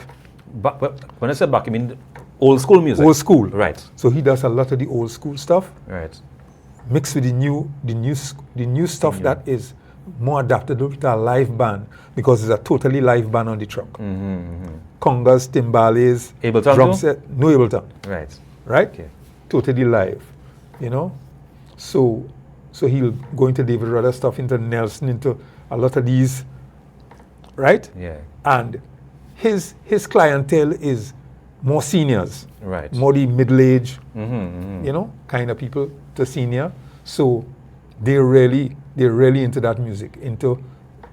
But when I said back, I mean old school music.
Old school.
Right.
So he does a lot of the old school stuff.
Right.
Mixed with the new stuff that is more adaptable to a live band, because it's a totally live band on the truck. Congas, timbales,
Ableton
drum
too?
set, no Ableton. Right?
Okay.
Totally live, you know. So he'll go into David Rudder stuff, into Nelson, into a lot of these, right?
Yeah.
And his clientele is more seniors,
Right.
more the middle age, you know, kind of people to senior. So they're really into that music, into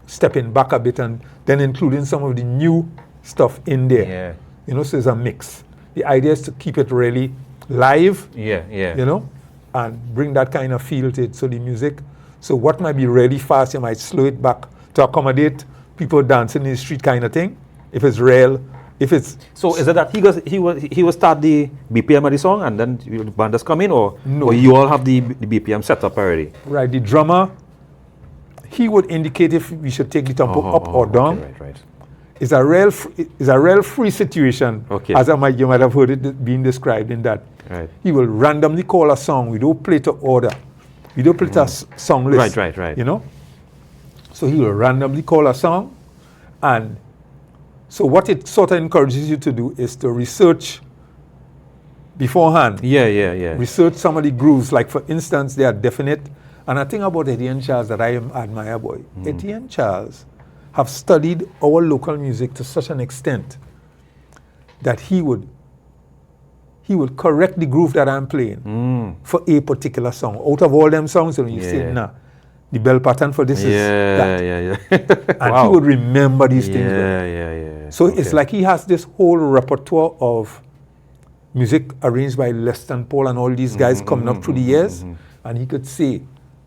stepping back a bit and then including some of the new stuff in there.
Yeah.
You know, so it's a mix. The idea is to keep it really live,
Yeah.
you know, and bring that kind of feel to it. So the music, so what might be really fast, you might slow it back to accommodate people dancing in the street kind of thing. If it's real, if it's...
So is it that he will start the BPM of the song and then the band just come in, or
No.
or you all have the BPM set up already?
Right, the drummer, he would indicate if we should take the tempo up or down.
Okay, right.
It's a real free situation, as you might have heard it being described in that.
Right.
He will randomly call a song. We don't play to order. We don't play to a song list.
Right.
You know? So he will randomly call a song. And so what it sort of encourages you to do is to research beforehand.
Yeah.
Research some of the grooves. Like, for instance, they are definite. And I think about Etienne Charles that I admire, boy. Etienne Charles have studied our local music to such an extent that he would correct the groove that I'm playing for a particular song. Out of all them songs, you say, nah, the bell pattern for this is that.
Yeah.
And he would remember these things.
Yeah.
So it's like he has this whole repertoire of music arranged by Leston Paul and all these guys coming up through the years. And he could say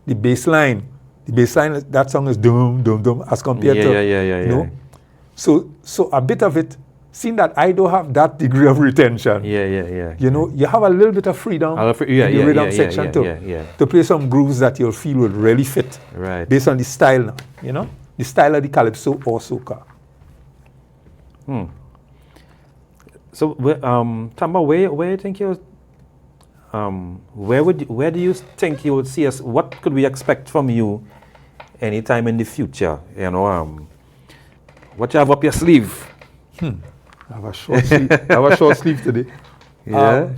the bass line, that song is dum dum dum as compared to you know. So a bit of it, seeing that I don't have that degree of retention.
Yeah.
You know, you have a little bit of freedom in the rhythm section to play some grooves that you'll feel would really fit.
Right.
Based on the style now, you know? The style of the calypso or soca.
So Tamba, where you think you where do you think you would see us? What could we expect from you anytime in the future? You know, what you have up your sleeve?
I have a short sleeve. I have a short sleeve today.
Yeah.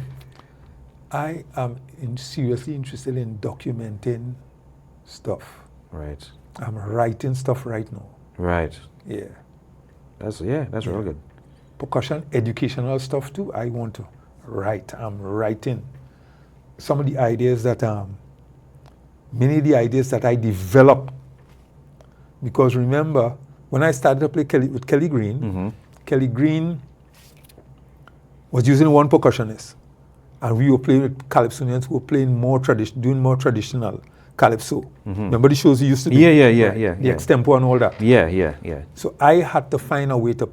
I am seriously interested in documenting stuff.
Right.
I'm writing stuff right now.
Right.
Yeah.
That's real good.
Percussion, educational stuff too. I want to write. I'm writing some of the ideas that many of the ideas that I developed. Because remember, when I started to play with Kelly Green, Kelly Green was using one percussionist, and we were playing with calypsonians who were playing doing more traditional calypso. Remember the shows he used to do?
Yeah.
The extempo and all that.
Yeah.
So I had to find a way to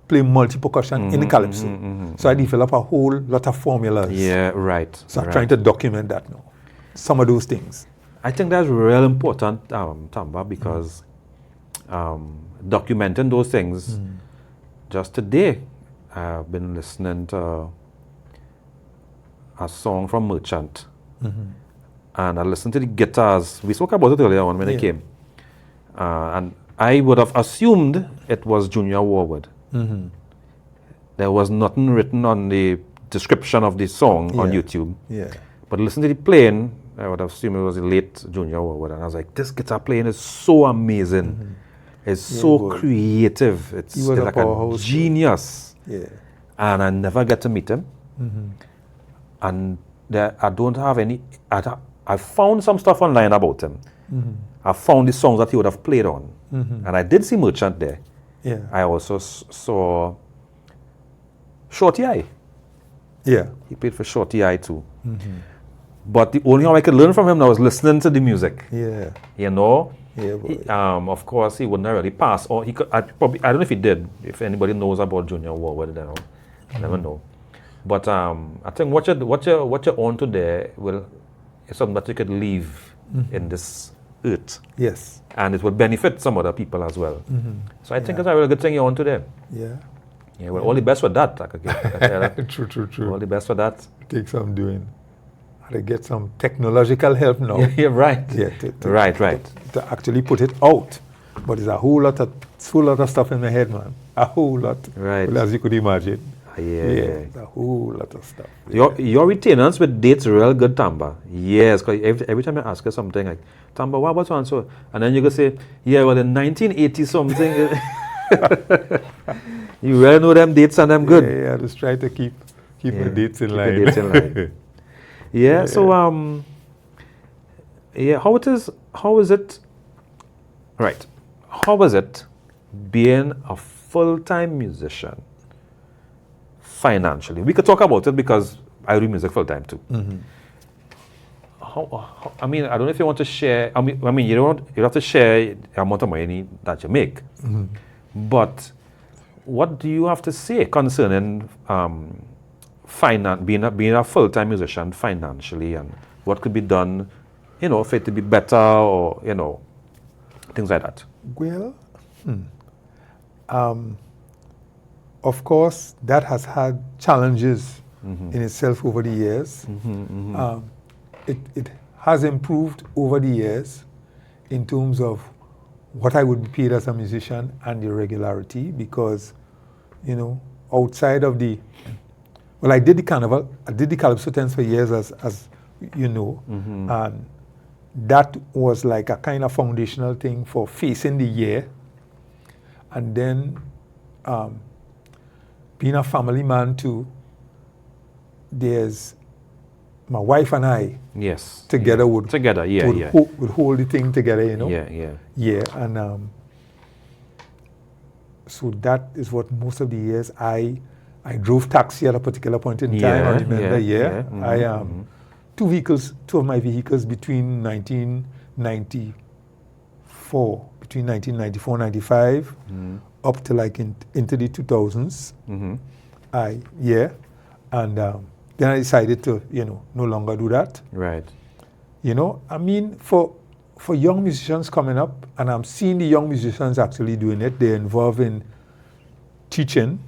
play multi-percussion in the calypso. So I developed a whole lot of formulas.
Yeah, right.
So I'm trying to document that now. Some of those things.
I think that's real important, Tamba, because documenting those things. Just today, I've been listening to a song from Merchant. And I listened to the guitars. We spoke about it earlier on when I came. And I would have assumed it was Junior Warwood. There was nothing written on the description of the song on YouTube.
Yeah.
But listen to the playing, I would have assumed it was the late Junior Warwood. And I was like, this guitar playing is so amazing. It's so creative. It's like a genius.
Yeah.
And I never get to meet him. And I don't have any... I found some stuff online about him. I found the songs that he would have played on. And I did see Merchant there.
Yeah.
I also saw Shorty Eye.
Yeah.
He played for Shorty Eye too. But the only thing I could learn from him now was listening to the music.
Yeah.
You know?
Yeah, boy.
Of course, he wouldn't really pass. Or he could. I don't know if he did. If anybody knows about Junior Warwood, I don't know. I never know. But I think what you're on to there is something that you could leave in this earth.
Yes.
And it will benefit some other people as well. So I think it's a really good thing you're on to there.
Yeah.
Yeah, well, all the best for that. I could tell that.
True.
All the best for that.
Take some doing. I get some technological help now.
Yeah, right.
Yeah,
Right.
To actually put it out. But there's a whole lot of stuff in my head, man. A whole lot.
Right.
Well, as you could imagine.
Yeah.
A whole lot of stuff.
Your retainers with dates real good, Tamba. Yes, because every time I ask her something like, Tamba, what was so and so? And then you go say, yeah, well, in 1980 something. You really know them dates and them good.
Yeah, just try to keep the dates in line.
The dates in line. Yeah, so how is it being a full-time musician financially? We could talk about it because I do music full-time too. I mean, I don't know if you want to share. I mean, you don't have to share the amount of money that you make, but what do you have to say concerning being a full-time musician financially, and what could be done, for it to be better, or things like that?
Well, of course, that has had challenges in itself over the years. It has improved over the years in terms of what I would be paid as a musician and the regularity, because, outside of I did the carnival, I did the calypso tents for years, as you know, and that was like a kind of foundational thing for facing the year. And then being a family man too, there's my wife and I together would hold the thing together, Yeah, and so that is what most of the years I drove taxi at a particular point in time. I remember, two of my vehicles between 1994 and 95, up to like into the 2000s. And then I decided to, no longer do that.
Right.
I mean, for young musicians coming up, and I'm seeing the young musicians actually doing it, they're involved in teaching.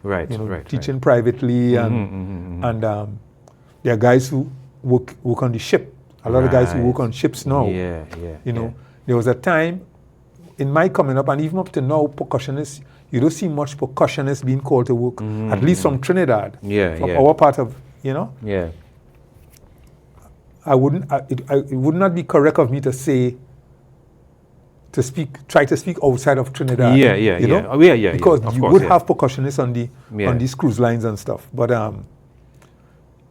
Right.
Teaching privately, and there are guys who work on the ship. A lot of guys who work on ships now. There was a time in my coming up, and even up to now, percussionists, you don't see much percussionists being called to work, at least from Trinidad, from our part of you know.
Yeah.
I wouldn't. It would not be correct of me to say. Try to speak outside of Trinidad.
Yeah.
You know?
Oh, yeah.
Because
Of
you
course,
would
yeah.
have percussionists on these cruise lines and stuff. But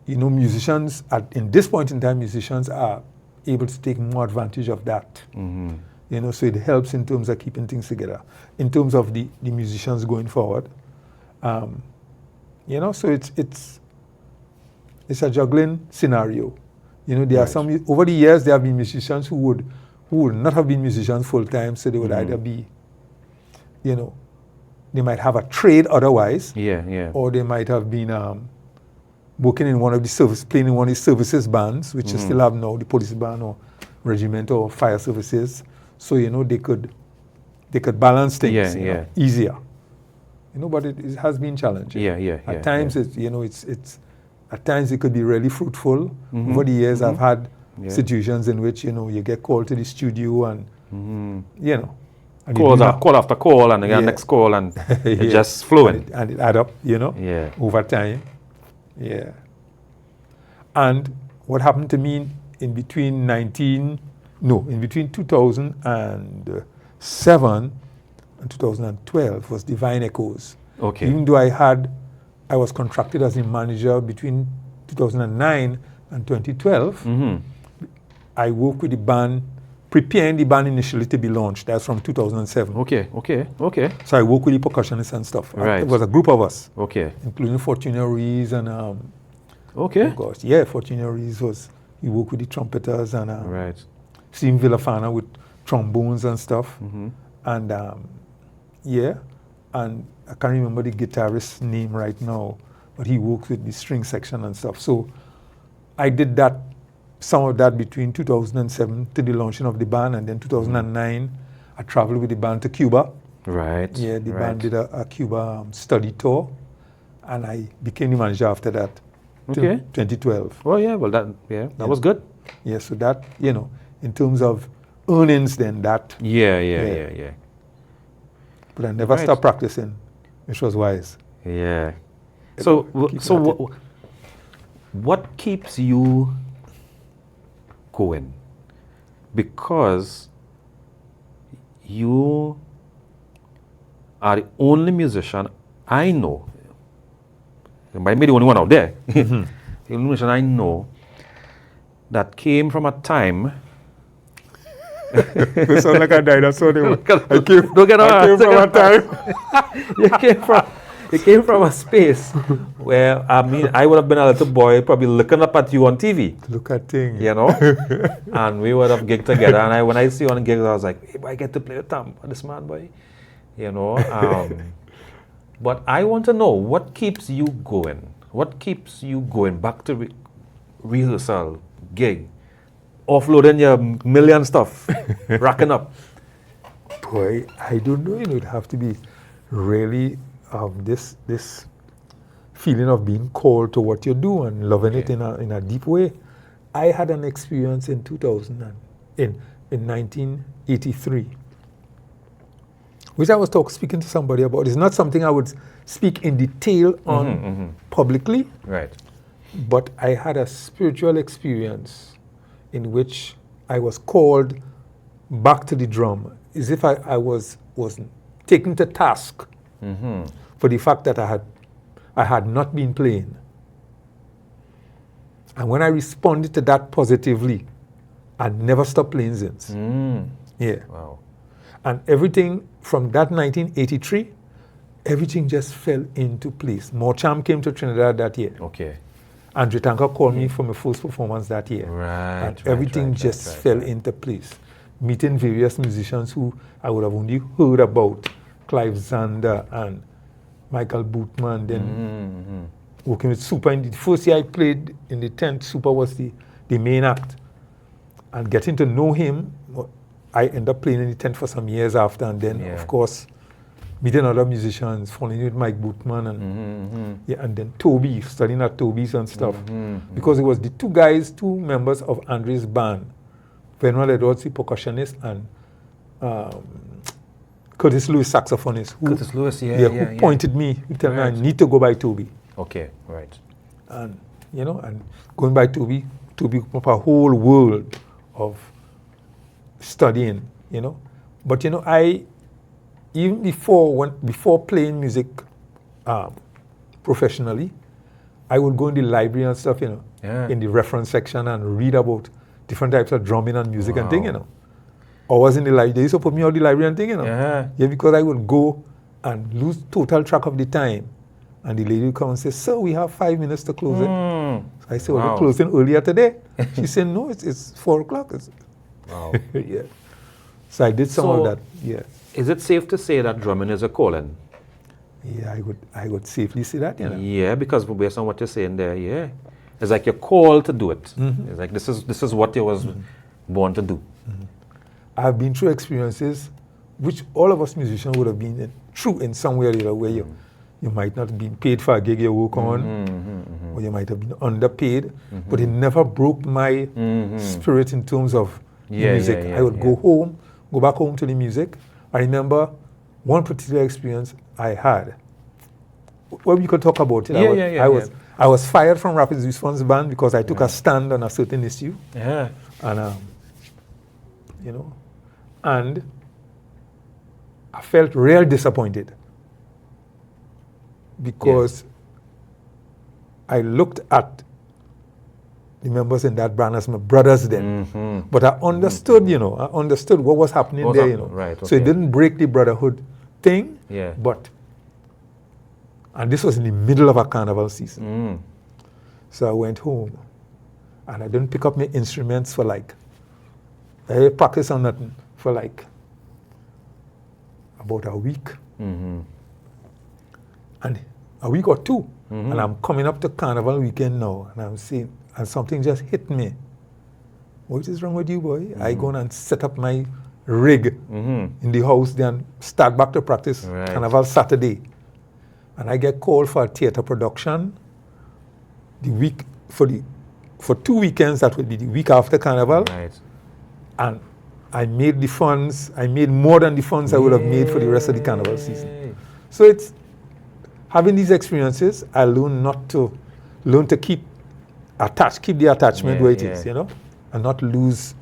you know, musicians in this point in time, musicians are able to take more advantage of that.
Mm-hmm.
You know, so it helps in terms of keeping things together. In terms of the musicians going forward, you know, so it's a juggling scenario. You know, there are some over the years there have been musicians who would not have been musicians full time, so they would either be, you know, they might have a trade otherwise, or they might have been working in one of the playing in one of the services bands, which you still have now, the police band or regiment or fire services. So you know they could balance things easier. You know, but it has been challenging. At times it's at times it could be really fruitful. Over the years I've had situations in which, you know, you get called to the studio and you know, and
call after call and again next call and it's just flowing.
And it add up, you know, over time. Yeah. And what happened to me in between 2007 and 2012 was Divine Echoes.
Okay.
Even though I was contracted as a manager between 2009 and 2012, I worked with the band, preparing the band initially to be launched. That's from 2007.
Okay.
So I worked with the percussionists and stuff.
Right.
It was a group of us.
Okay.
Including Fortuna Rees and
okay.
Oh gosh, yeah, Fortuna Rees he worked with the trumpeters and
right.
Steve Villafana with trombones and stuff. And and I can't remember the guitarist's name right now, but he works with the string section and stuff. So I did some of that between 2007 to the launching of the band, and then 2009 I traveled with the band to Cuba.
Right.
Yeah, the band did a Cuba study tour, and I became the manager after that.
Okay.
2012.
Oh yeah, well that was good.
Yeah, so that, you know, in terms of earnings, then that.
Yeah.
But I never stopped practicing, which was wise.
Yeah. So what keeps you going? Because you are the only musician I know. You might be the only one out there. The only musician I know that came from a time.
You sound like a dinosaur.
I came from a time. You came from a space where, I mean, I would have been a little boy probably looking up at you on TV.
Look at things.
You know? And we would have gigged together. And when I see you on gigs, I was like, hey, boy, I get to play with Tamba, this man, boy. You know? But I want to know, what keeps you going? What keeps you going back to rehearsal, gig, offloading your million stuff, racking up?
Boy, I don't know. It would have to be really this feeling of being called to what you do and loving it in a deep way. I had an experience in 1983, which I was speaking to somebody about. It's not something I would speak in detail on publicly.
Right.
But I had a spiritual experience in which I was called back to the drum, as if I was taken to task for the fact that I had not been playing. And when I responded to that positively, I never stopped playing since. Yeah.
Wow.
And everything from that 1983, everything just fell into place. Mocham came to Trinidad that year.
Okay.
Andre Tanka called me for my first performance that year. And everything just fell into place. Meeting various musicians who I would have only heard about, Clive Zander and Michael Bootman, then working with Super. In the first year I played in the tent, Super was the main act. And getting to know him, I ended up playing in the tent for some years after, and then, of course, meeting other musicians, falling with Mike Bootman, and and then Toby, studying at Toby's and stuff. Because it was the two members of Andre's band, Benoit Edwards, the percussionist, and Curtis Lewis, saxophonist. Who pointed me, who told me I need to go by Toby.
Okay, right.
And you know, and going by Toby opened up a whole world of studying, you know. But, you know, even before playing music professionally, I would go in the library and stuff, you know, in the reference section and read about different types of drumming and music and thing, you know. I was in the library. They used to put me out the library and thing, you know. Yeah, because I would go and lose total track of the time. And the lady would come and say, "Sir, we have 5 minutes to close it." So I said, "Well, we're closing earlier today." She said, "No, it's 4 o'clock.
Wow.
Yeah. So I did some of that. Yeah.
Is it safe to say that drumming is a calling?
Yeah, I would safely say that, you know.
Yeah, because based on what you're saying there, yeah. It's like you're called to do it. It's like this is what you was born to do.
I've been through experiences which all of us musicians would have been through in some way or the other, where you might not have been paid for a gig you work on, or you might have been underpaid, but it never broke my spirit in terms of music. I would go back home to the music. I remember one particular experience I had. Well, we could talk about it. I was fired from Rapid Response Band because I took a stand on a certain issue.
Yeah.
And, you know, and I felt real disappointed because I looked at the members in that band as my brothers then. But I understood, you know, what was happening there, you know.
Right, okay.
So it didn't break the brotherhood thing, and this was in the middle of a carnival season. So I went home and I didn't pick up my instruments for like, I didn't practice on nothing for like about a week. And a week or two. And I'm coming up to carnival weekend now, and I'm seeing, and something just hit me. What is wrong with you, boy? I go and set up my rig in the house, then start back to practice Carnival Saturday. And I get called for a theater production the week for 2 weekends. That would be the week after Carnival. And I made the funds. I made more than the funds I would have made for the rest of the Carnival season. So it's having these experiences. I learn to keep the attachment where it is, you know, and not lose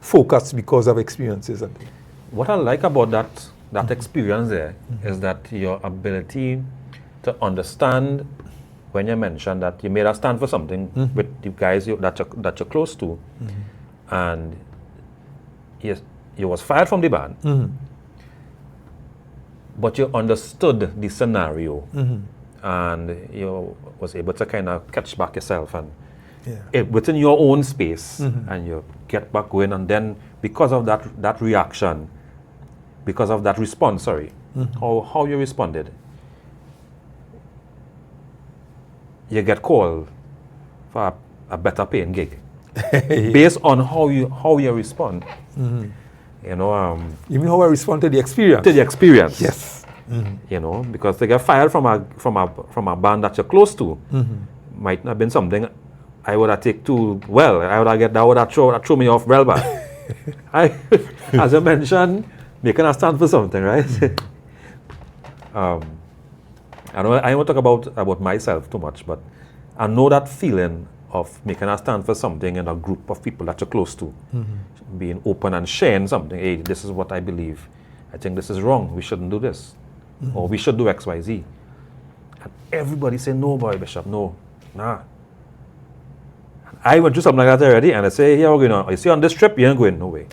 focus because of experiences.
What I like about that experience there is that your ability to understand, when you mentioned that you made a stand for something with the guys that you're close to, and yes, you was fired from the band, but you understood the scenario, and you was able to kind of catch back yourself and within your own space, and you get back going, and then because of that reaction, because of that response, how you responded, you get called for a better paying gig based on how you respond. You know,
you mean how I respond to the experience?
To the experience,
yes.
You know, because they get fired from a band that you're close to, might not have been something I would have taken too well. That would have thrown me off well bad. As I mentioned, making a stand for something, right? I don't want to talk about myself too much, but I know that feeling of making a stand for something in a group of people that you're close to, being open and sharing something. Hey, this is what I believe. I think this is wrong. We shouldn't do this, or we should do X, Y, Z. And everybody say, "No, boy, Bishop, no, nah." And I went through something like that already, and I say, "Here we're going. You see, on this trip, you ain't going no way."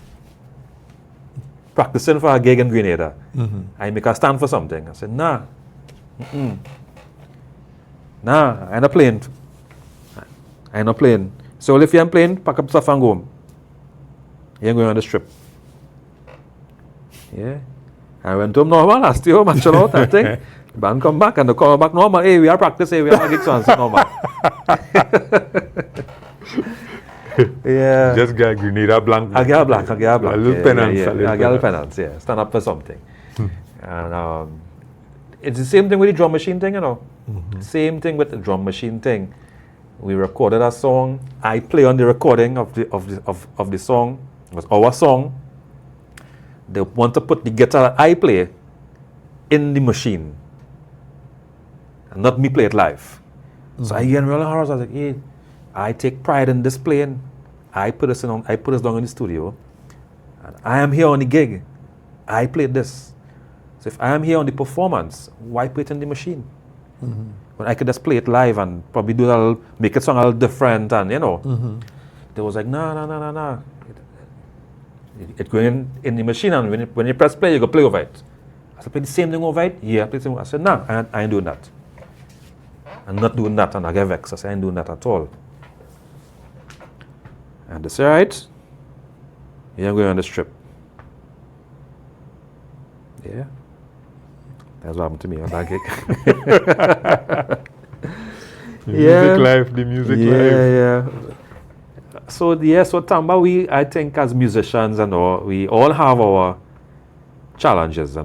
Practicing for a gig in Grenada, I make a stand for something. I said, "Nah, nah, I'm not playing. I'm not playing. So if you're playing, pack up stuff and go home. You ain't going on this trip." Yeah. I went home normal, I stay home and chill out, I think. Band come back and they come back normal. Hey, we are practicing, we are gigs on, so normal. Yeah.
Just get a Grenada blank.
I get a blank.
A little penance.
I get a little penance, yeah. Stand up for something. And it's the same thing with the drum machine thing, you know. Same thing with the drum machine thing. We recorded a song. I play on the recording of the song. It was our song. They want to put the guitar that I play in the machine and not me play it live. So I get real hard. I was like, hey, I take pride in this playing. I put this down in the studio, and I am here on the gig. I played this. So if I am here on the performance, why put it in the machine? When I could just play it live and probably make it sound a little different, and They was like, no. It going in the machine, and when you press play, you go play over it. I said, play the same thing over it? Yeah, play the same. I said, no, I ain't doing that. I'm not doing that, and I get vexed. I said, I ain't doing that at all. And they said, all right, yeah, I'm going on this trip. Yeah. That's what happened to me on that gig.
The music life.
Yeah. So Tamba, I think as musicians we all have our challenges, I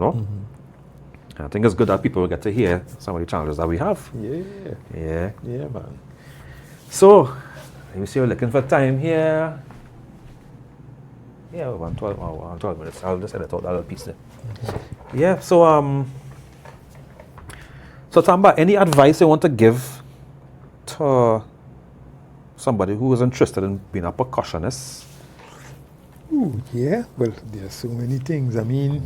think it's good that people get to hear some of the challenges that we have.
Yeah, man.
So, let me see, we're looking for time here. Yeah, we're on 12 minutes. I'll just edit out that little piece there. Yeah, so Tamba, any advice you want to give to somebody who is interested in being a percussionist?
Yeah, well, there are so many things. I mean,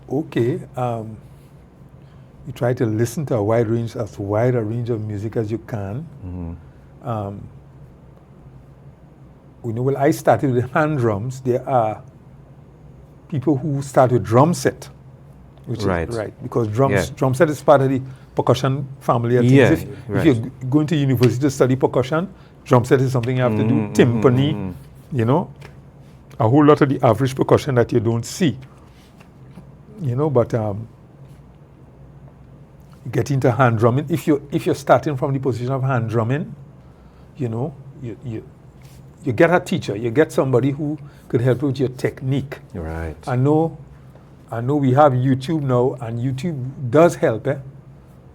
okay, you try to listen to as wide a range of music as you can. Well, I started with hand drums. There are people who start with drum set, which is right, because drum set is part of the percussion family. If you're going to university to study percussion, drum set is something you have to do. Timpani, a whole lot of the average percussion that you don't see. But get into hand drumming. If you're starting from the position of hand drumming, you get a teacher. You get somebody who could help you with your technique.
Right.
I know we have YouTube now, and YouTube does help.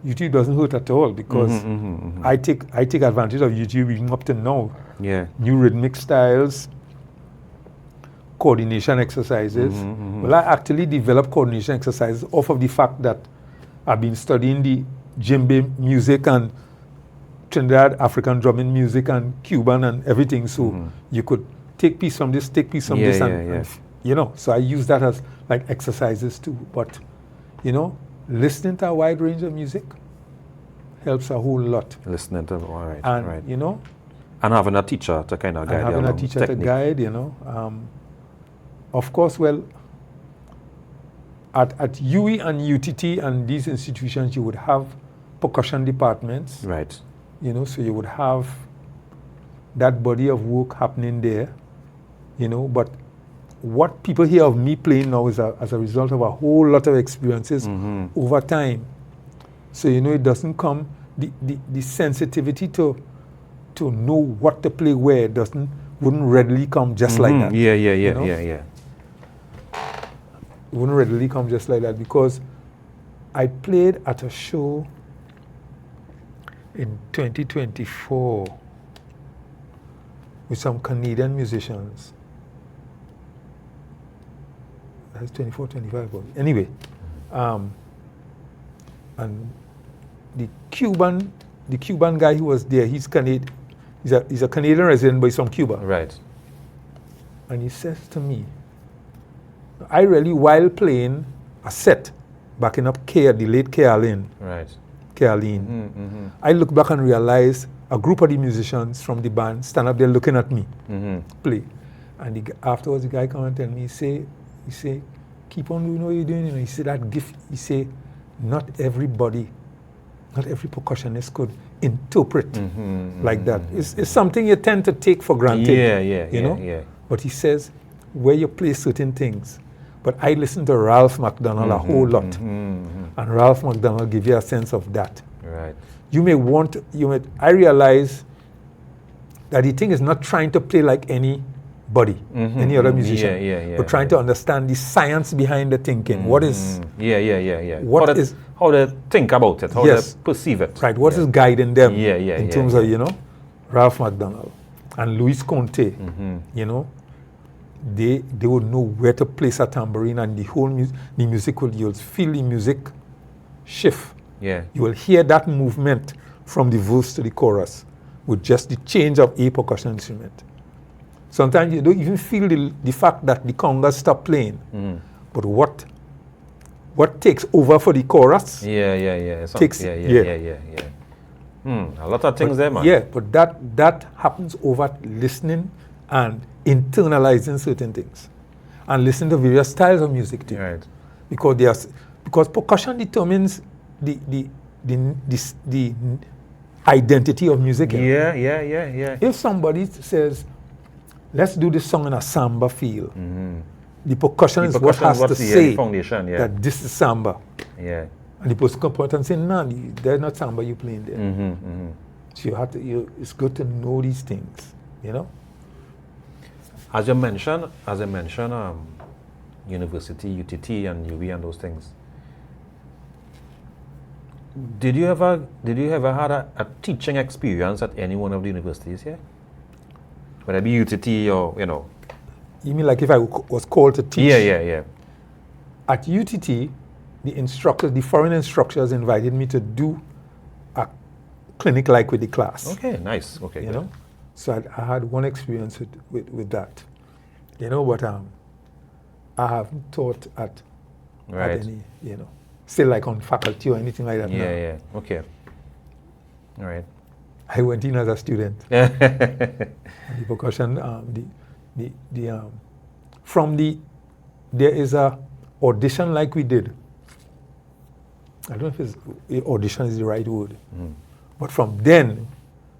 YouTube doesn't hurt at all, because I take advantage of YouTube even up to now.
Yeah.
New rhythmic styles, coordination exercises. Well, I actually developed coordination exercises off of the fact that I've been studying the djembe music and Trinidad African drumming music and Cuban and everything. So you could take piece from this, and so I use that as like exercises too. But listening to a wide range of music helps a whole lot.
Listening to right.
And
having a teacher to kind of guide you.
Having a teacher to guide, Of course, well, at UE and UTT and these institutions, you would have percussion departments.
Right.
So you would have that body of work happening there, but what people hear of me playing now is as a result of a whole lot of experiences over time. So, it doesn't come, the sensitivity to know what to play where wouldn't readily come just like that.
Yeah.
It wouldn't readily come just like that, because I played at a show in 2024 with some Canadian musicians. That's 24, 25. Anyway, and the Cuban guy who was there, he's Canadian. He's a Canadian resident, but he's from Cuba.
Right.
And he says to me, I really, while playing a set, backing up the late Kayaleen.
Right.
Kayaleen. I look back and realize a group of the musicians from the band stand up there looking at me play. And afterwards, the guy come and tell me, he say, keep on doing what you're doing. He said, that gift, he say, not every percussionist could interpret like that. It's something you tend to take for granted.
Yeah.
But he says, where you play certain things. But I listen to Ralph McDonald a whole lot. And Ralph McDonald give you a sense of that.
Right.
I realize that the thing is not trying to play like anybody, any other musician, but trying to understand the science behind the thinking. What is...
How they think about it, how they perceive it.
Right, what is guiding them in terms of, Ralph McDonald and Luis Conte, they would know where to place a tambourine, and the whole music you'll feel the music shift.
Yeah.
You will hear that movement from the verse to the chorus. with just the change of a percussion instrument. Sometimes you don't even feel the fact that the congas stop playing. But what takes over for the chorus?
Yeah.
Takes,
Yeah. A lot of things there, man.
Yeah, but that happens over listening and internalizing certain things, and listening to various styles of music too.
Right.
Because percussion determines the identity of music.
Yeah.
If somebody says, let's do this song in a samba feel, the percussion is what has to say
foundation,
that this is samba.
Yeah.
And the person come out and say, no, there's not samba you playing there. So you have to, it's good to know these things, you know?
As you mentioned, university, UTT and UB and those things. Did you ever had a teaching experience at any one of the universities here? Whether it be UTT or, you know?
You mean like if I was called to teach?
Yeah.
At UTT, the foreign instructors invited me to do a clinic like with the class.
Okay, nice. Okay,
you know? So I had one experience with that. You know, but I haven't taught at any, you know, still like on faculty or anything like that.
Yeah. Okay. All right.
I went in as a student. The percussion, there is a audition like we did. I don't know if audition is the right word. But from then,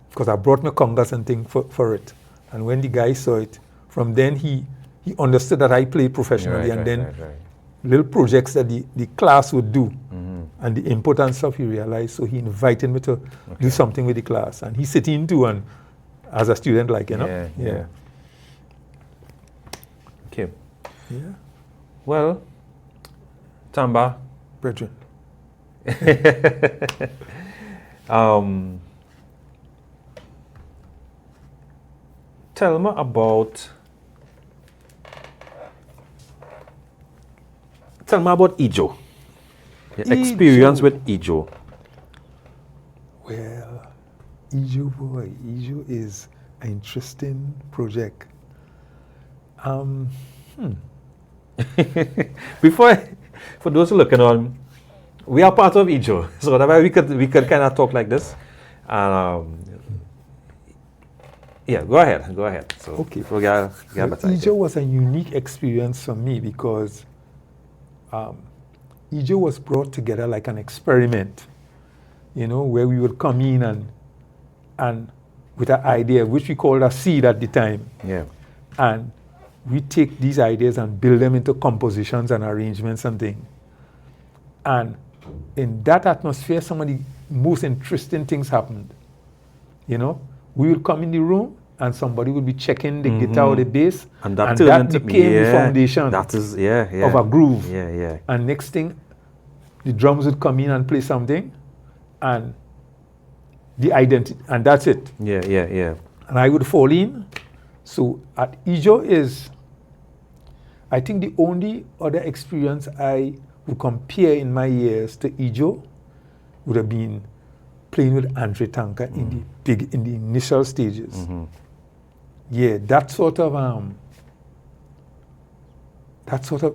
because I brought my congas and thing for it, and when the guy saw it, from then he understood that I play professionally, little projects that the class would do, and the importance of he realized, so he invited me to do something with the class, and he sit in too, and as a student, like, you know? Yeah.
Okay.
Yeah.
Well, Tamba.
Brethren.
Tell me about Ijo. Your experience with Ijo.
Well, Ijo is an interesting project.
For those who are looking on, we are part of Ijo, so that way we could kind of talk like this. Yeah, go ahead. So
okay.
Ijo
was a unique experience for me because Ijo was brought together like an experiment, you know, where we would come in and with an idea, which we called a seed at the time.
Yeah.
And we take these ideas and build them into compositions and arrangements and things. And in that atmosphere, some of the most interesting things happened. You know, we would come in the room and somebody would be checking the guitar or the bass, and that became the foundation of a groove.
Yeah.
And next thing, the drums would come in and play something, and the identity, and that's it.
Yeah.
And I would fall in. So at Ijo is, I think the only other experience I would compare in my years to Ijo would have been playing with Andre Tanka in the initial stages. Yeah, that sort of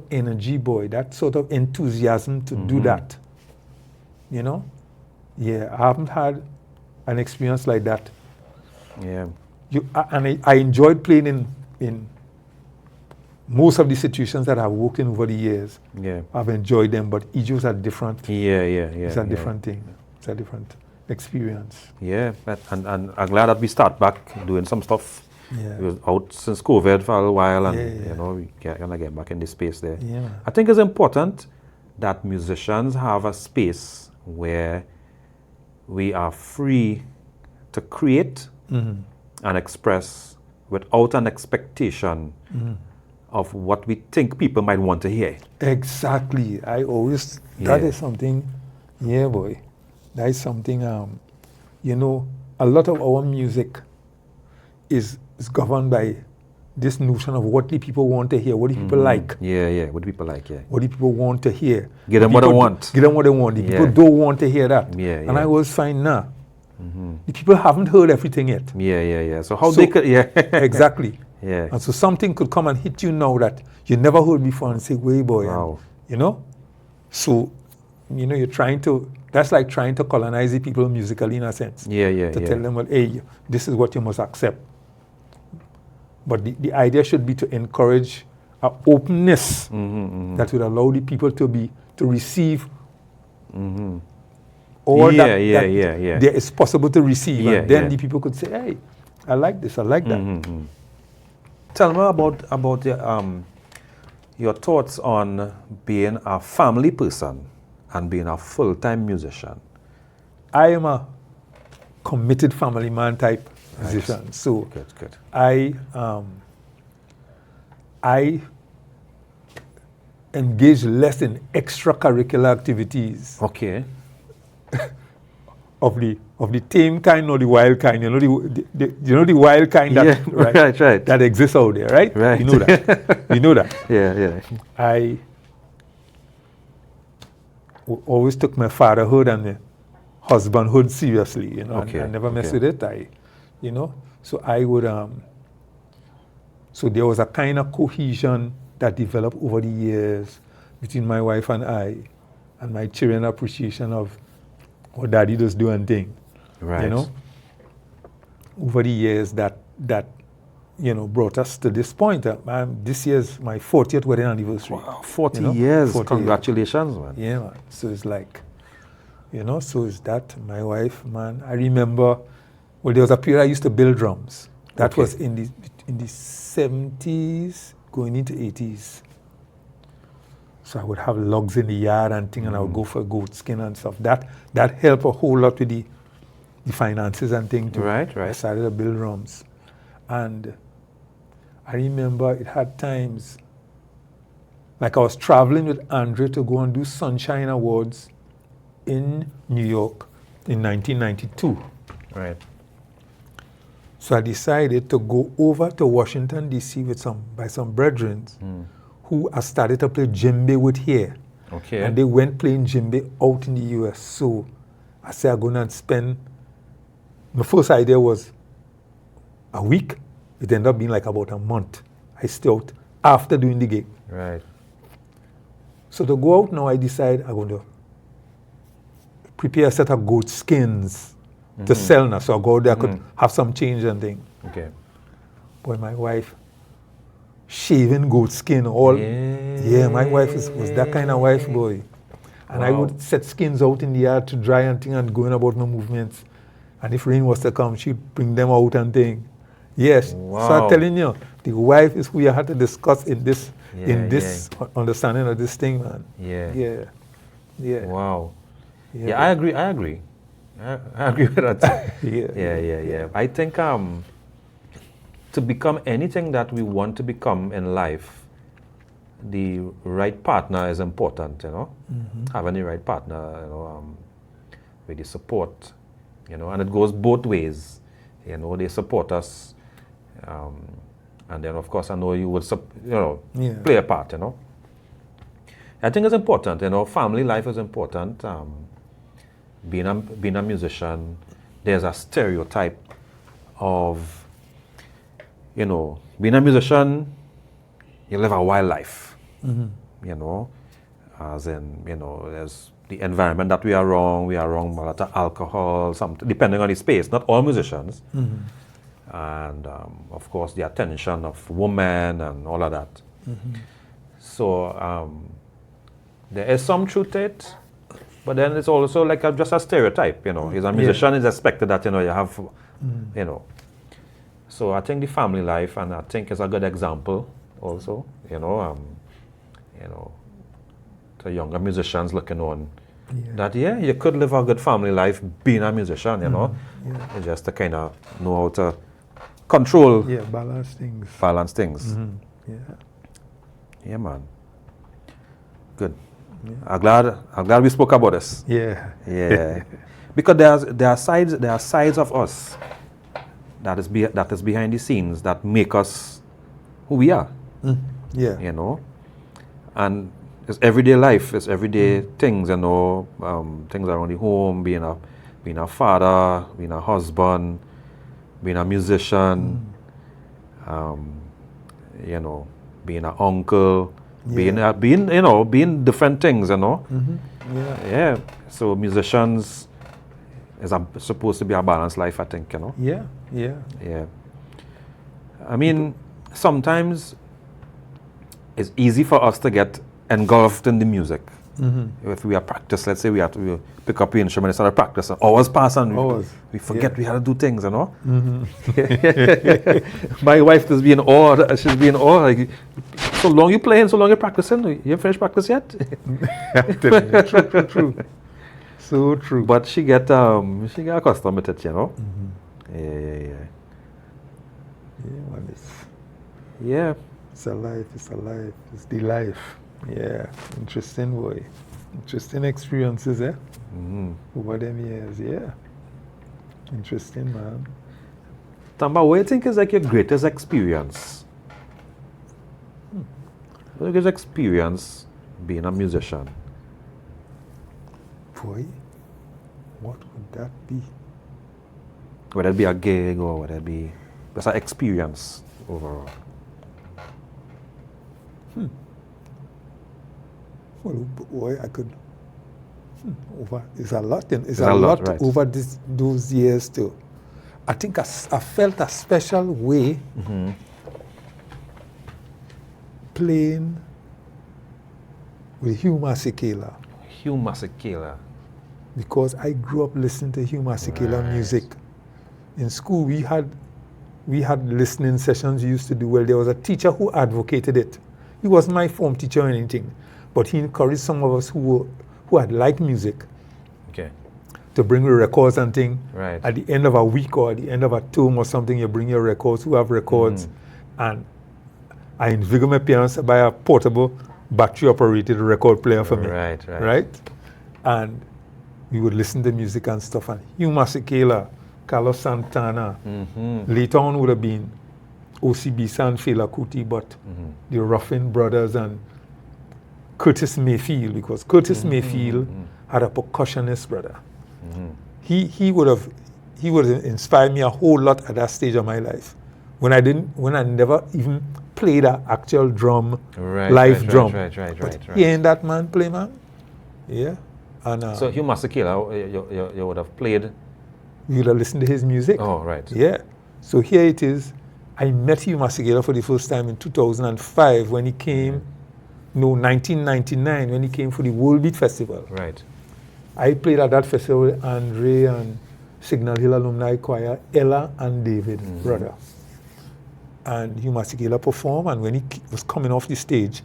energy, boy, that sort of enthusiasm to do that. You know? Yeah, I haven't had an experience like that.
Yeah.
I enjoyed playing in most of the situations that I've worked in over the years.
Yeah.
I've enjoyed them, but Ijo's are different.
Yeah.
It's a different thing. It's a different experience.
Yeah, and I'm glad that we start back doing some stuff.
Yeah.
We was out since COVID for a while, and you know, we gonna get back in the space there.
Yeah.
I think it's important that musicians have a space where we are free to create and express without an expectation of what we think people might want to hear.
Exactly. That is something, boy. That is something, you know, a lot of our music is governed by this notion of what the people want to hear, what the people like.
Yeah, what do people like,
What the people want to hear.
Give them what they want.
Give them what they want. The people don't want to hear that.
Yeah.
And I always find, The people haven't heard everything yet.
Yeah. So how they could, yeah.
Exactly.
Yeah.
And so something could come and hit you now that you never heard before and say, "Way boy,"
Wow.
and, you know. So, you know, you're trying to. That's like trying to colonize the people musically in a sense.
Yeah.
To tell them, well, hey, this is what you must accept. But the idea should be to encourage an openness that would allow the people to receive all that there is possible to receive, and then the people could say, "Hey, I like this, I like that."
Tell me about your thoughts on being a family person and being a full-time musician.
I am a committed family man type musician, so
good.
I engage less in extracurricular activities.
Okay.
Of the tame kind or the wild kind, you know the wild kind that
right.
that exists out there, right?
Right.
You know that. You know that.
Yeah.
I always took my fatherhood and the husbandhood seriously, you know.
Okay.
I never messed with it. So I would so there was a kind of cohesion that developed over the years between my wife and I, and my children appreciation of what daddy does doing thing.
Right.
You know, over the years that brought us to this point. This year's my 40th wedding anniversary.
Wow, 40 years.
40
Congratulations, man.
Yeah, man. So it's like, so is that my wife, man. I remember, well, there was a period I used to build drums. That was in the 70s, going into 80s. So I would have logs in the yard and thing, and I would go for goat skin and stuff. That helped a whole lot with the finances and thing too.
Right.
I started to build drums. And I remember it had times, like I was traveling with Andre to go and do Sunshine Awards in New York in 1992.
Right.
So I decided to go over to Washington, D.C. by some brethren who I started to play djembe with here.
Okay.
And they went playing djembe out in the U.S. So I said I'm going to spend, my first idea was a week. It ended up being like about a month. I stayed out after doing the gig.
Right.
So to go out now, I decide I'm going to prepare a set of goat skins to sell now. So I go out there, I could have some change and thing.
Okay.
Boy, my wife, shaving goat skin all. Yeah, my wife was that kind of wife, boy. And I would set skins out in the yard to dry and thing and going about my movements. And if rain was to come, she'd bring them out and thing. Yes.
Wow.
So I'm telling you, the wife is who you had to discuss in this understanding of this thing, man. Yeah.
Wow. Yeah, I agree. I agree with that. Yeah. I think to become anything that we want to become in life, the right partner is important, Having the right partner, with the support, and it goes both ways. They support us, and then of course I know you would, play a part, I think it's important, family life is important. Being a musician, there's a stereotype of, being a musician, you live a wild life, as in, there's the environment that we are wrong a lot of alcohol, depending on the space, not all musicians, and of course the attention of women and all of that. So there is some truth to it, but then it's also like just a stereotype, As a musician, it's expected that, you have, So I think the family life, and I think it's a good example also, to younger musicians looking on, that you could live a good family life being a musician, It's just to kind of know how to control,
balance things.
Yeah, man. Good. I'm glad we spoke about this.
Yeah.
Because there are sides of us that is behind the scenes that make us who we are. And it's everyday life, it's everyday things, things around the home, being a being a father, being a husband, being a musician, you know, being an uncle, being being different things, you know. Yeah. So musicians is supposed to be a balanced life, I think, you know. Yeah. I mean, sometimes it's easy for us to get engulfed in the music. If we are practice, let's say we have to pick up the instrument and start practicing. Hours pass and we forget we had to do things, you know. My wife is being awed. She's being awed. Like, so long you playing, so long you practicing. You haven't finished practice yet?
True. So true.
But she get accustomed with it, you know. Yeah. Yeah.
It's a life. It's the life. Yeah. Interesting boy. Interesting experiences, over them years, yeah. Interesting, man.
Tamba, what do you think is like your greatest experience? What is your greatest experience being a musician?
Boy, what would that be?
Would it be a gig or would it be just an experience overall?
Well, boy, I could. It's a lot. It's
a
a
lot,
lot
right.
over those years too. I think I felt a special way playing with Hugh Masekela.
Hugh Masekela.
Because I grew up listening to Hugh Masekela music. In school, we had listening sessions we used to do. Well, there was a teacher who advocated it. He wasn't my form teacher or anything, but he encouraged some of us who had liked music to bring the records and things.
Right.
At the end of a week or at the end of a term or something, you bring your records, who have records. And I invigorated my parents to buy a portable battery-operated record player for me. Right? And we would listen to music and stuff. And Hugh Masekela, Carlos Santana, later on would have been OCB and Fela Kuti, but the Ruffin Brothers and Curtis Mayfield, because Curtis Mayfield had a percussionist brother. He would have inspired me a whole lot at that stage of my life, when I never even played an actual drum, live drum. But hearing that man play, man, yeah. And
so Hugh Masekela, you would have played.
You would have listened to his music.
Oh, right.
Yeah. So here it is. I met Hugh Masekela for the first time in 2005 when he came. No, 1999 when he came for the World Beat Festival.
Right.
I played at that festival with Andre and Signal Hill Alumni Choir, Ella and David, brother. And Hugh Masekela performed, and when he was coming off the stage,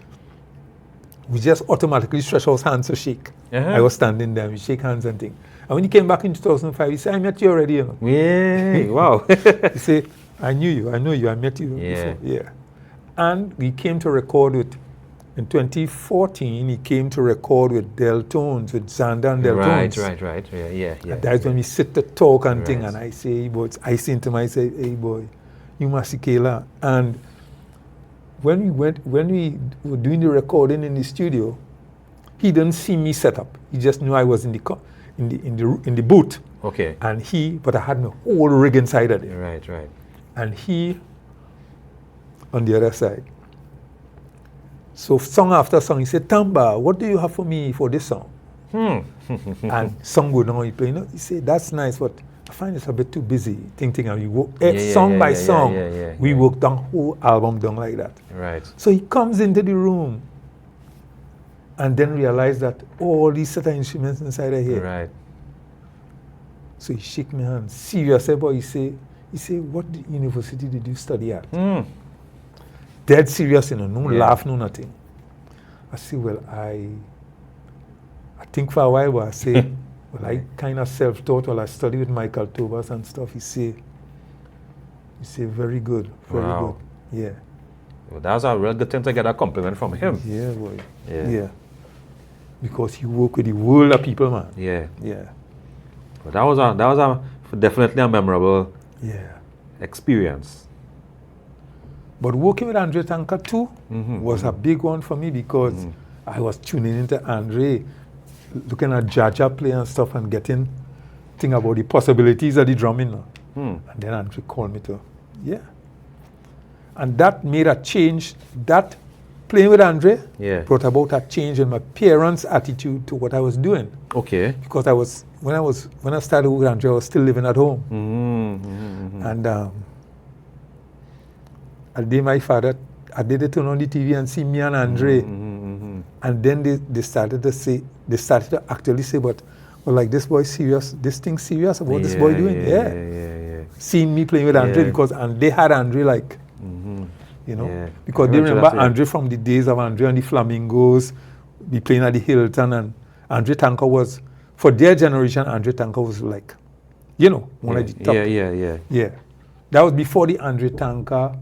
we just automatically stretched our hands to shake. I was standing there, we shake hands and things. And when he came back in 2005, he said, I met you already, you know.
Yeah, wow.
He said, I know you, I met you before. Yeah. And we came to record with, in 2014, he came to record with Del Tones, with Xander and Del Tones.
Right. Yeah.
And that's when we sit to talk and thing, and I say, but I say to him, I say, hey boy, you Masekela. And when we were doing the recording in the studio, he didn't see me set up. He just knew I was in the booth.
Okay.
And but I had my whole rig inside of it.
Right.
And he on the other side. So song after song, he said, Tamba, what do you have for me for this song? And song go down, he play. He said, that's nice, but I find it's a bit too busy. And we work song by song. We work down whole album down like that.
Right.
So he comes into the room and then realize that all these set of instruments inside of here.
Right.
So he shake my hand. Serious, boy. He say, what university did you study at? Dead serious, no laugh, no nothing. I say, well, I think for a while, but I say, well, I kind of self-taught. Well, I studied with Michael Tobas and stuff. He say, very good, very good. Yeah.
Well, that was a real good thing to get a compliment from him.
Yeah, boy. Yeah. Because he worked with the world of people, man.
Yeah. But that was definitely a memorable experience.
But working with Andre Tanka too was a big one for me because I was tuning into Andre, looking at Jaja play and stuff and getting think about the possibilities of the drumming.
Hmm.
And then Andre called me to, and that made a change. That playing with Andre brought about a change in my parents' attitude to what I was doing.
Okay.
Because when I started with Andre, I was still living at home. And I did my father, I did it turn on the TV and see me and Andre. And then they started to actually say, but well, like this boy serious, this thing serious about this boy doing? Yeah. Seeing me playing with Andre because they had Andre like, you know, because they remember Andre from the days of Andre and the Flamingos, be playing at the Hilton, and Andre Tanker was, for their generation, Andre Tanker was like, you know, one of the top. Yeah. That was before the Andre Tanker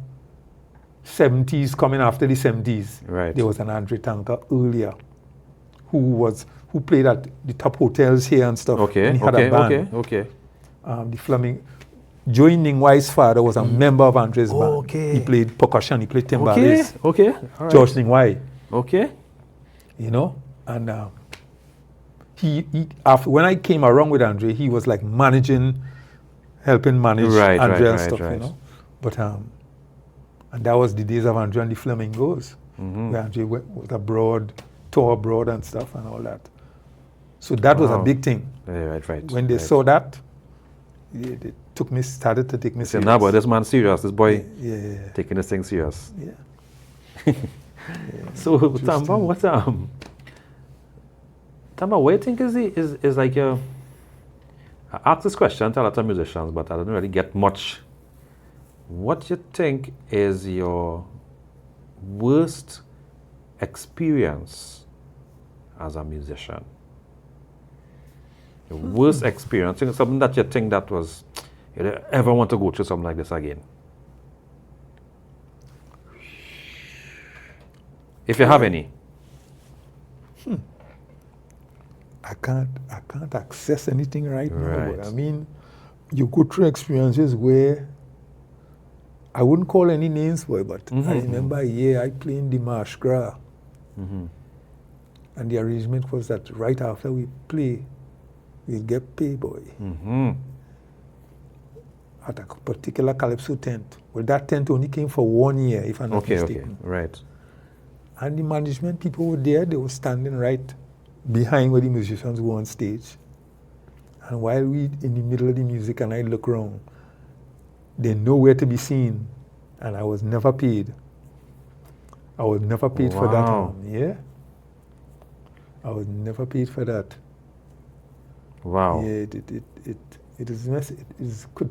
70s, coming after the 70s.
Right.
There was an Andre Tanker earlier who played at the top hotels here and stuff.
Okay.
And he had a band. The Flamingo. Joey Ningwai's father was a member of Andre's band.
Okay.
He played percussion, he played timbales.
Okay. All right.
George Ningwai.
Okay.
You know? And he after, when I came around with Andre, he was like helping manage Andre and stuff, you know? But and that was the days of Andre and the Flamingos, where Andre was abroad, tour abroad and stuff and all that. So that was a big thing.
Right.
When they saw that, they started to take me serious.
Nah, but this man serious, this boy taking this thing serious. So Tamba, what Tamba, what do you think is like I ask this question to a lot of musicians, but I don't really get much. What do you think is your worst experience as a musician? Your worst experience, something that you think that was, you don't ever want to go through something like this again? If you have any.
I can't access anything right now. But I mean, you go through experiences where I wouldn't call any names, boy, but I remember I played in the Marsh Gras. And the arrangement was that right after we play, we'll get paid, boy. At a particular Calypso tent. Well, that tent only came for 1 year, if I'm not mistaken.
Right.
And the management people were there. They were standing right behind where the musicians were on stage. And while we in the middle of the music and I look around, they're nowhere to be seen. And I was never paid. I was never paid for that. I was never paid for that.
Wow.
Yeah, it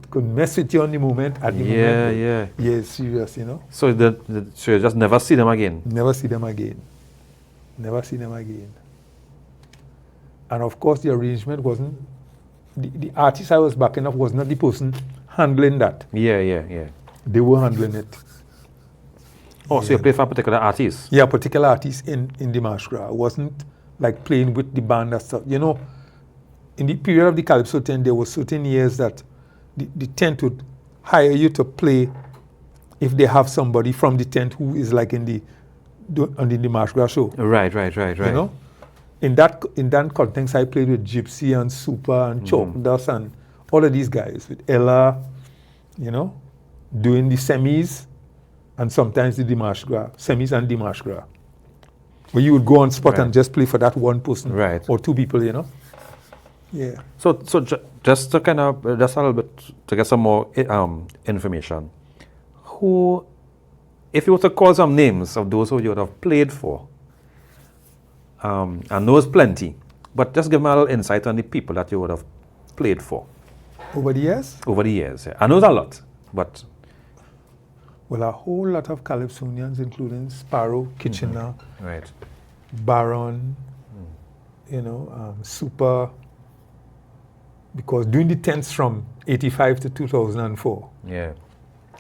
could mess with you on the moment, at the moment. Yeah, it's serious, you know.
So so you just never see them again?
Never see them again. Never see them again. And of course the arrangement wasn't, the artist I was backing up was not the person handling that.
Yeah.
They were handling it.
Oh, so you play for a particular artist?
Yeah, particular artist in the Marsh Gras. It wasn't like playing with the band and stuff. You know, in the period of the Calypso tent, there were certain years that the tent would hire you to play if they have somebody from the tent who is like in the Marsh Gras show.
Right.
You know? In that context, I played with Gypsy and Super and Chalk Dust and all of these guys, with Ella, you know, doing the semis and sometimes the Marsh Gras, semis and the Marsh Gras. Where you would go on spot and just play for that one person or two people, you know. Yeah.
So just to kind of, just a little bit, to get some more information, who, if you were to call some names of those who you would have played for, and those plenty, but just give me a little insight on the people that you would have played for.
Over the years?
Over the years, yeah. I know it's a lot, but...
Well, a whole lot of Calypsonians, including Sparrow, Kitchener, Baron, you know, Super, because during the tents from 85 to 2004, there's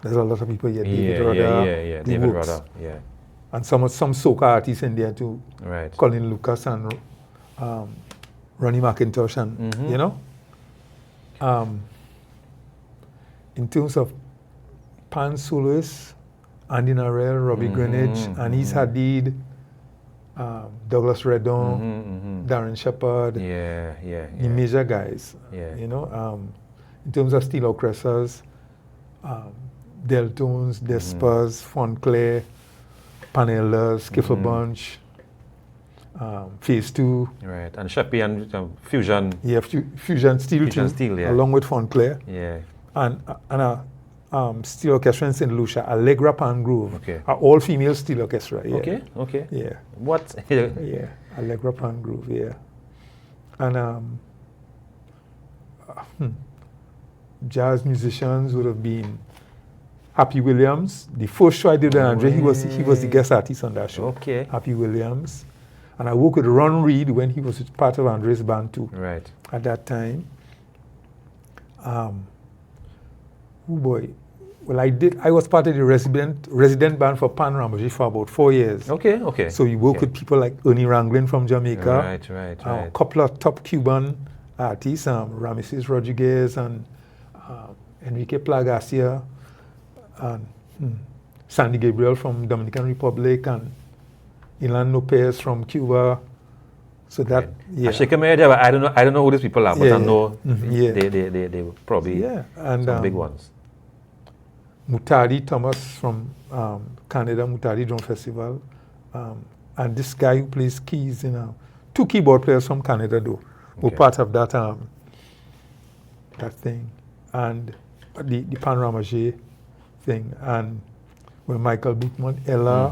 a lot of people here. David Rudder,
David Rudder,
and some soca artists in there too. Colin Lucas and Ronnie McIntosh, and you know. In terms of pan soloists, Andy Narell, Robbie Greenwich, Anis Hadid, Douglas Redon, Darren Shepherd, the major guys. You know, in terms of steel orchestras, Deltones, Despers, Fontclair, Panelas, Skiffle Bunch, Phase 2.
Right, and Sheppy and Fusion.
Yeah, Fusion Steel too, along with Fontclair.
Yeah.
And a steel orchestra in St. Lucia, Allegra Pangrove, are all female steel orchestra. Yeah.
Okay.
Yeah.
What?
Yeah, Allegra Pangrove, yeah. And jazz musicians would have been Happy Williams. The first show I did with Andre, he was the guest artist on that show.
Okay.
Happy Williams. And I worked with Ron Reed when he was part of Andre's band too.
Right.
At that time. Oh boy. Well, I was part of the resident band for Pan Ramage for about 4 years.
Okay.
So you work with people like Ernie Ranglin from Jamaica.
Right.
A couple of top Cuban artists, Rameses Rodriguez and Enrique Plagacia, and Sandy Gabriel from Dominican Republic, and Ilan Lopez from Cuba. So that,
I shake my head, but I don't know who these people are, but I know they were probably some big ones.
Mutadi Thomas from Canada, Mutadi Drum Festival, and this guy who plays keys, two keyboard players from Canada though, were part of that that thing, and the Pan Ramage thing, and with Michael Bootman, Ella,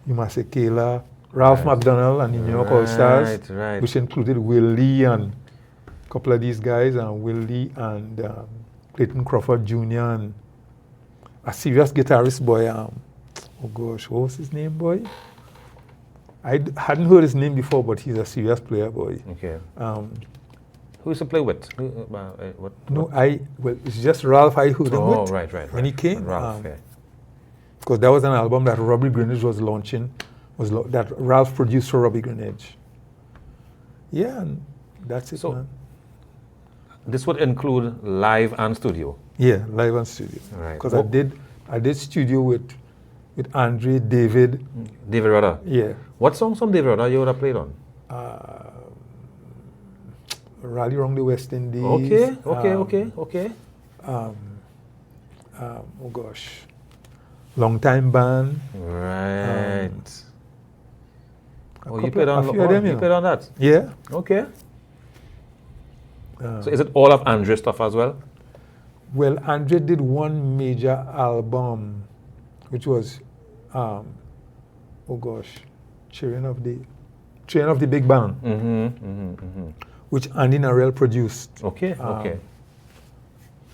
Umase Kayla, Ralph McDonald and the New York All Stars, which included Will Lee and a couple of these guys, and Will Lee and Clayton Crawford Jr. and a serious guitarist boy. Oh gosh, what was his name, boy? I hadn't heard his name before, but he's a serious player, boy.
Okay. Who used to play with?
Well, it's just Ralph I heard him with.
Right.
When he came.
Ralph,
because that was an album that Robbie Greenidge was launching, that Ralph produced for Robbie Greenidge. Yeah, and that's it, man.
This would include live and studio?
Yeah, live and studio.
Right.
Because I did studio with Andre, David.
David Rudder?
Yeah.
What songs from David Rudder you would have played on?
Rally Around the West Indies.
Okay.
Oh gosh. Long Time Band.
Right. You
played on
that?
Yeah.
Okay. So is it all of Andre's stuff as well?
Well, Andre did one major album, which was, Cheering of the Big Band, which Andy Narell produced.
Okay.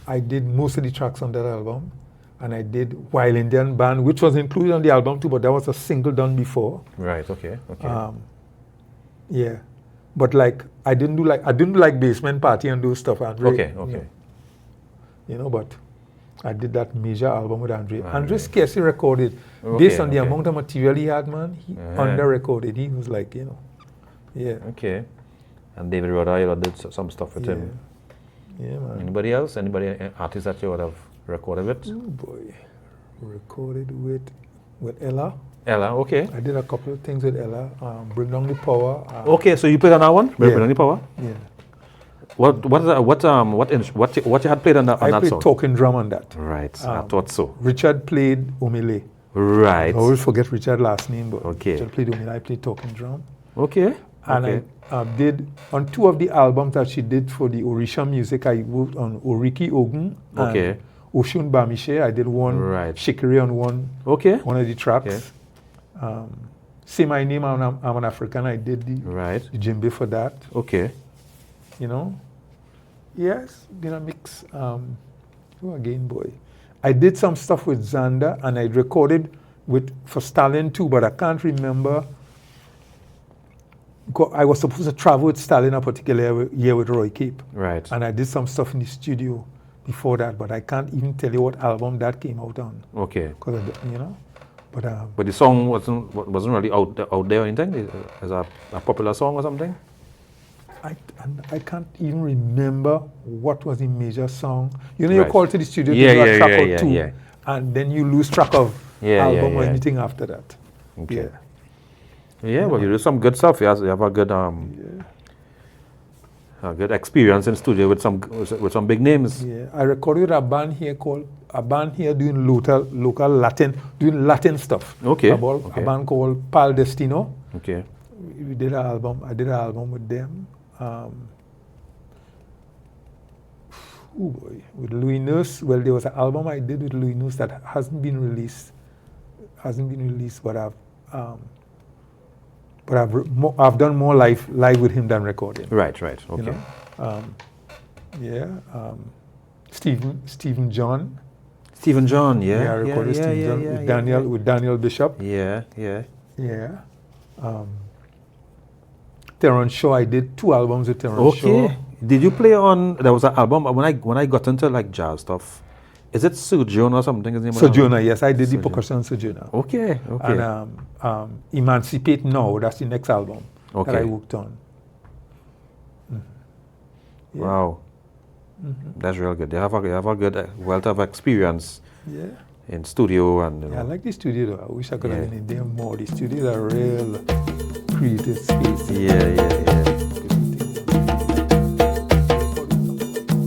I did most of the tracks on that album, and I did Wild Indian Band, which was included on the album too, but that was a single done before.
Right. Okay.
Yeah, but like I didn't do like Basement Party and those stuff. Andre, but I did that major album with Andre. Andre scarcely recorded, based on the amount of material he had, man. He under-recorded. He was like,
Okay. And David Rudder, you did some stuff with him.
Yeah, man.
Anybody else? Anybody artist that you would have recorded with?
Oh boy, recorded with Ella.
Ella, okay.
I did a couple of things with Ella. Bring Down the Power.
Okay, so you played on that one? Bring Down the Power?
Yeah.
What you had played on that song?
I played talking drum on that.
Right, I thought so.
Richard played Omele.
Right.
I always forget Richard's last name, but
Richard
played Omele. I played talking drum.
Okay.
And I did, on two of the albums that she did for the Orisha music, I worked on Oriki Ogun and Oshun Bamishe. I did one Shikiri on one of the tracks. Say My Name, I'm an African. I did the djembe for that.
Okay.
Yes, mix. Again, boy. I did some stuff with Xander, and I recorded for Stalin too, but I can't remember. I was supposed to travel with Stalin a particular year with Roy Cape.
Right.
And I did some stuff in the studio before that, but I can't even tell you what album that came out on.
Okay.
Because
but the song wasn't really out there or anything? Is a popular song or something?
I can't even remember what was the major song. You call to the studio to do a track or two, and then you lose track of album or anything after that.
Okay.
Yeah.
Yeah, well, you do some good stuff. You have a good a good experience in studio with some big names.
Yeah, I recorded with a band here doing local Latin stuff.
Okay.
A band called Pal Destino.
Okay.
We did an album. I did an album with them. With Louis Nurse. Well, there was an album I did with Louis Nurse that hasn't been released. But I've done more live with him than recording.
Right. Okay.
You know? Stephen John.
Stephen John,
I recorded Stephen John with Daniel Bishop.
Yeah.
Terrence Shaw, I did 2 albums with Terrence Shaw.
Did you play on? There was an album when I got into like jazz stuff. Is it Sojourner or something? His name
Sojourner, yes, I did the percussion on Sojourner.
Okay.
And Emancipate Now, that's the next album that I worked on.
Yeah. Wow. That's real good. They have a good wealth of experience in studio and
I like the studio though. I wish I could have been in there more. The studios are real creative space.
Yeah.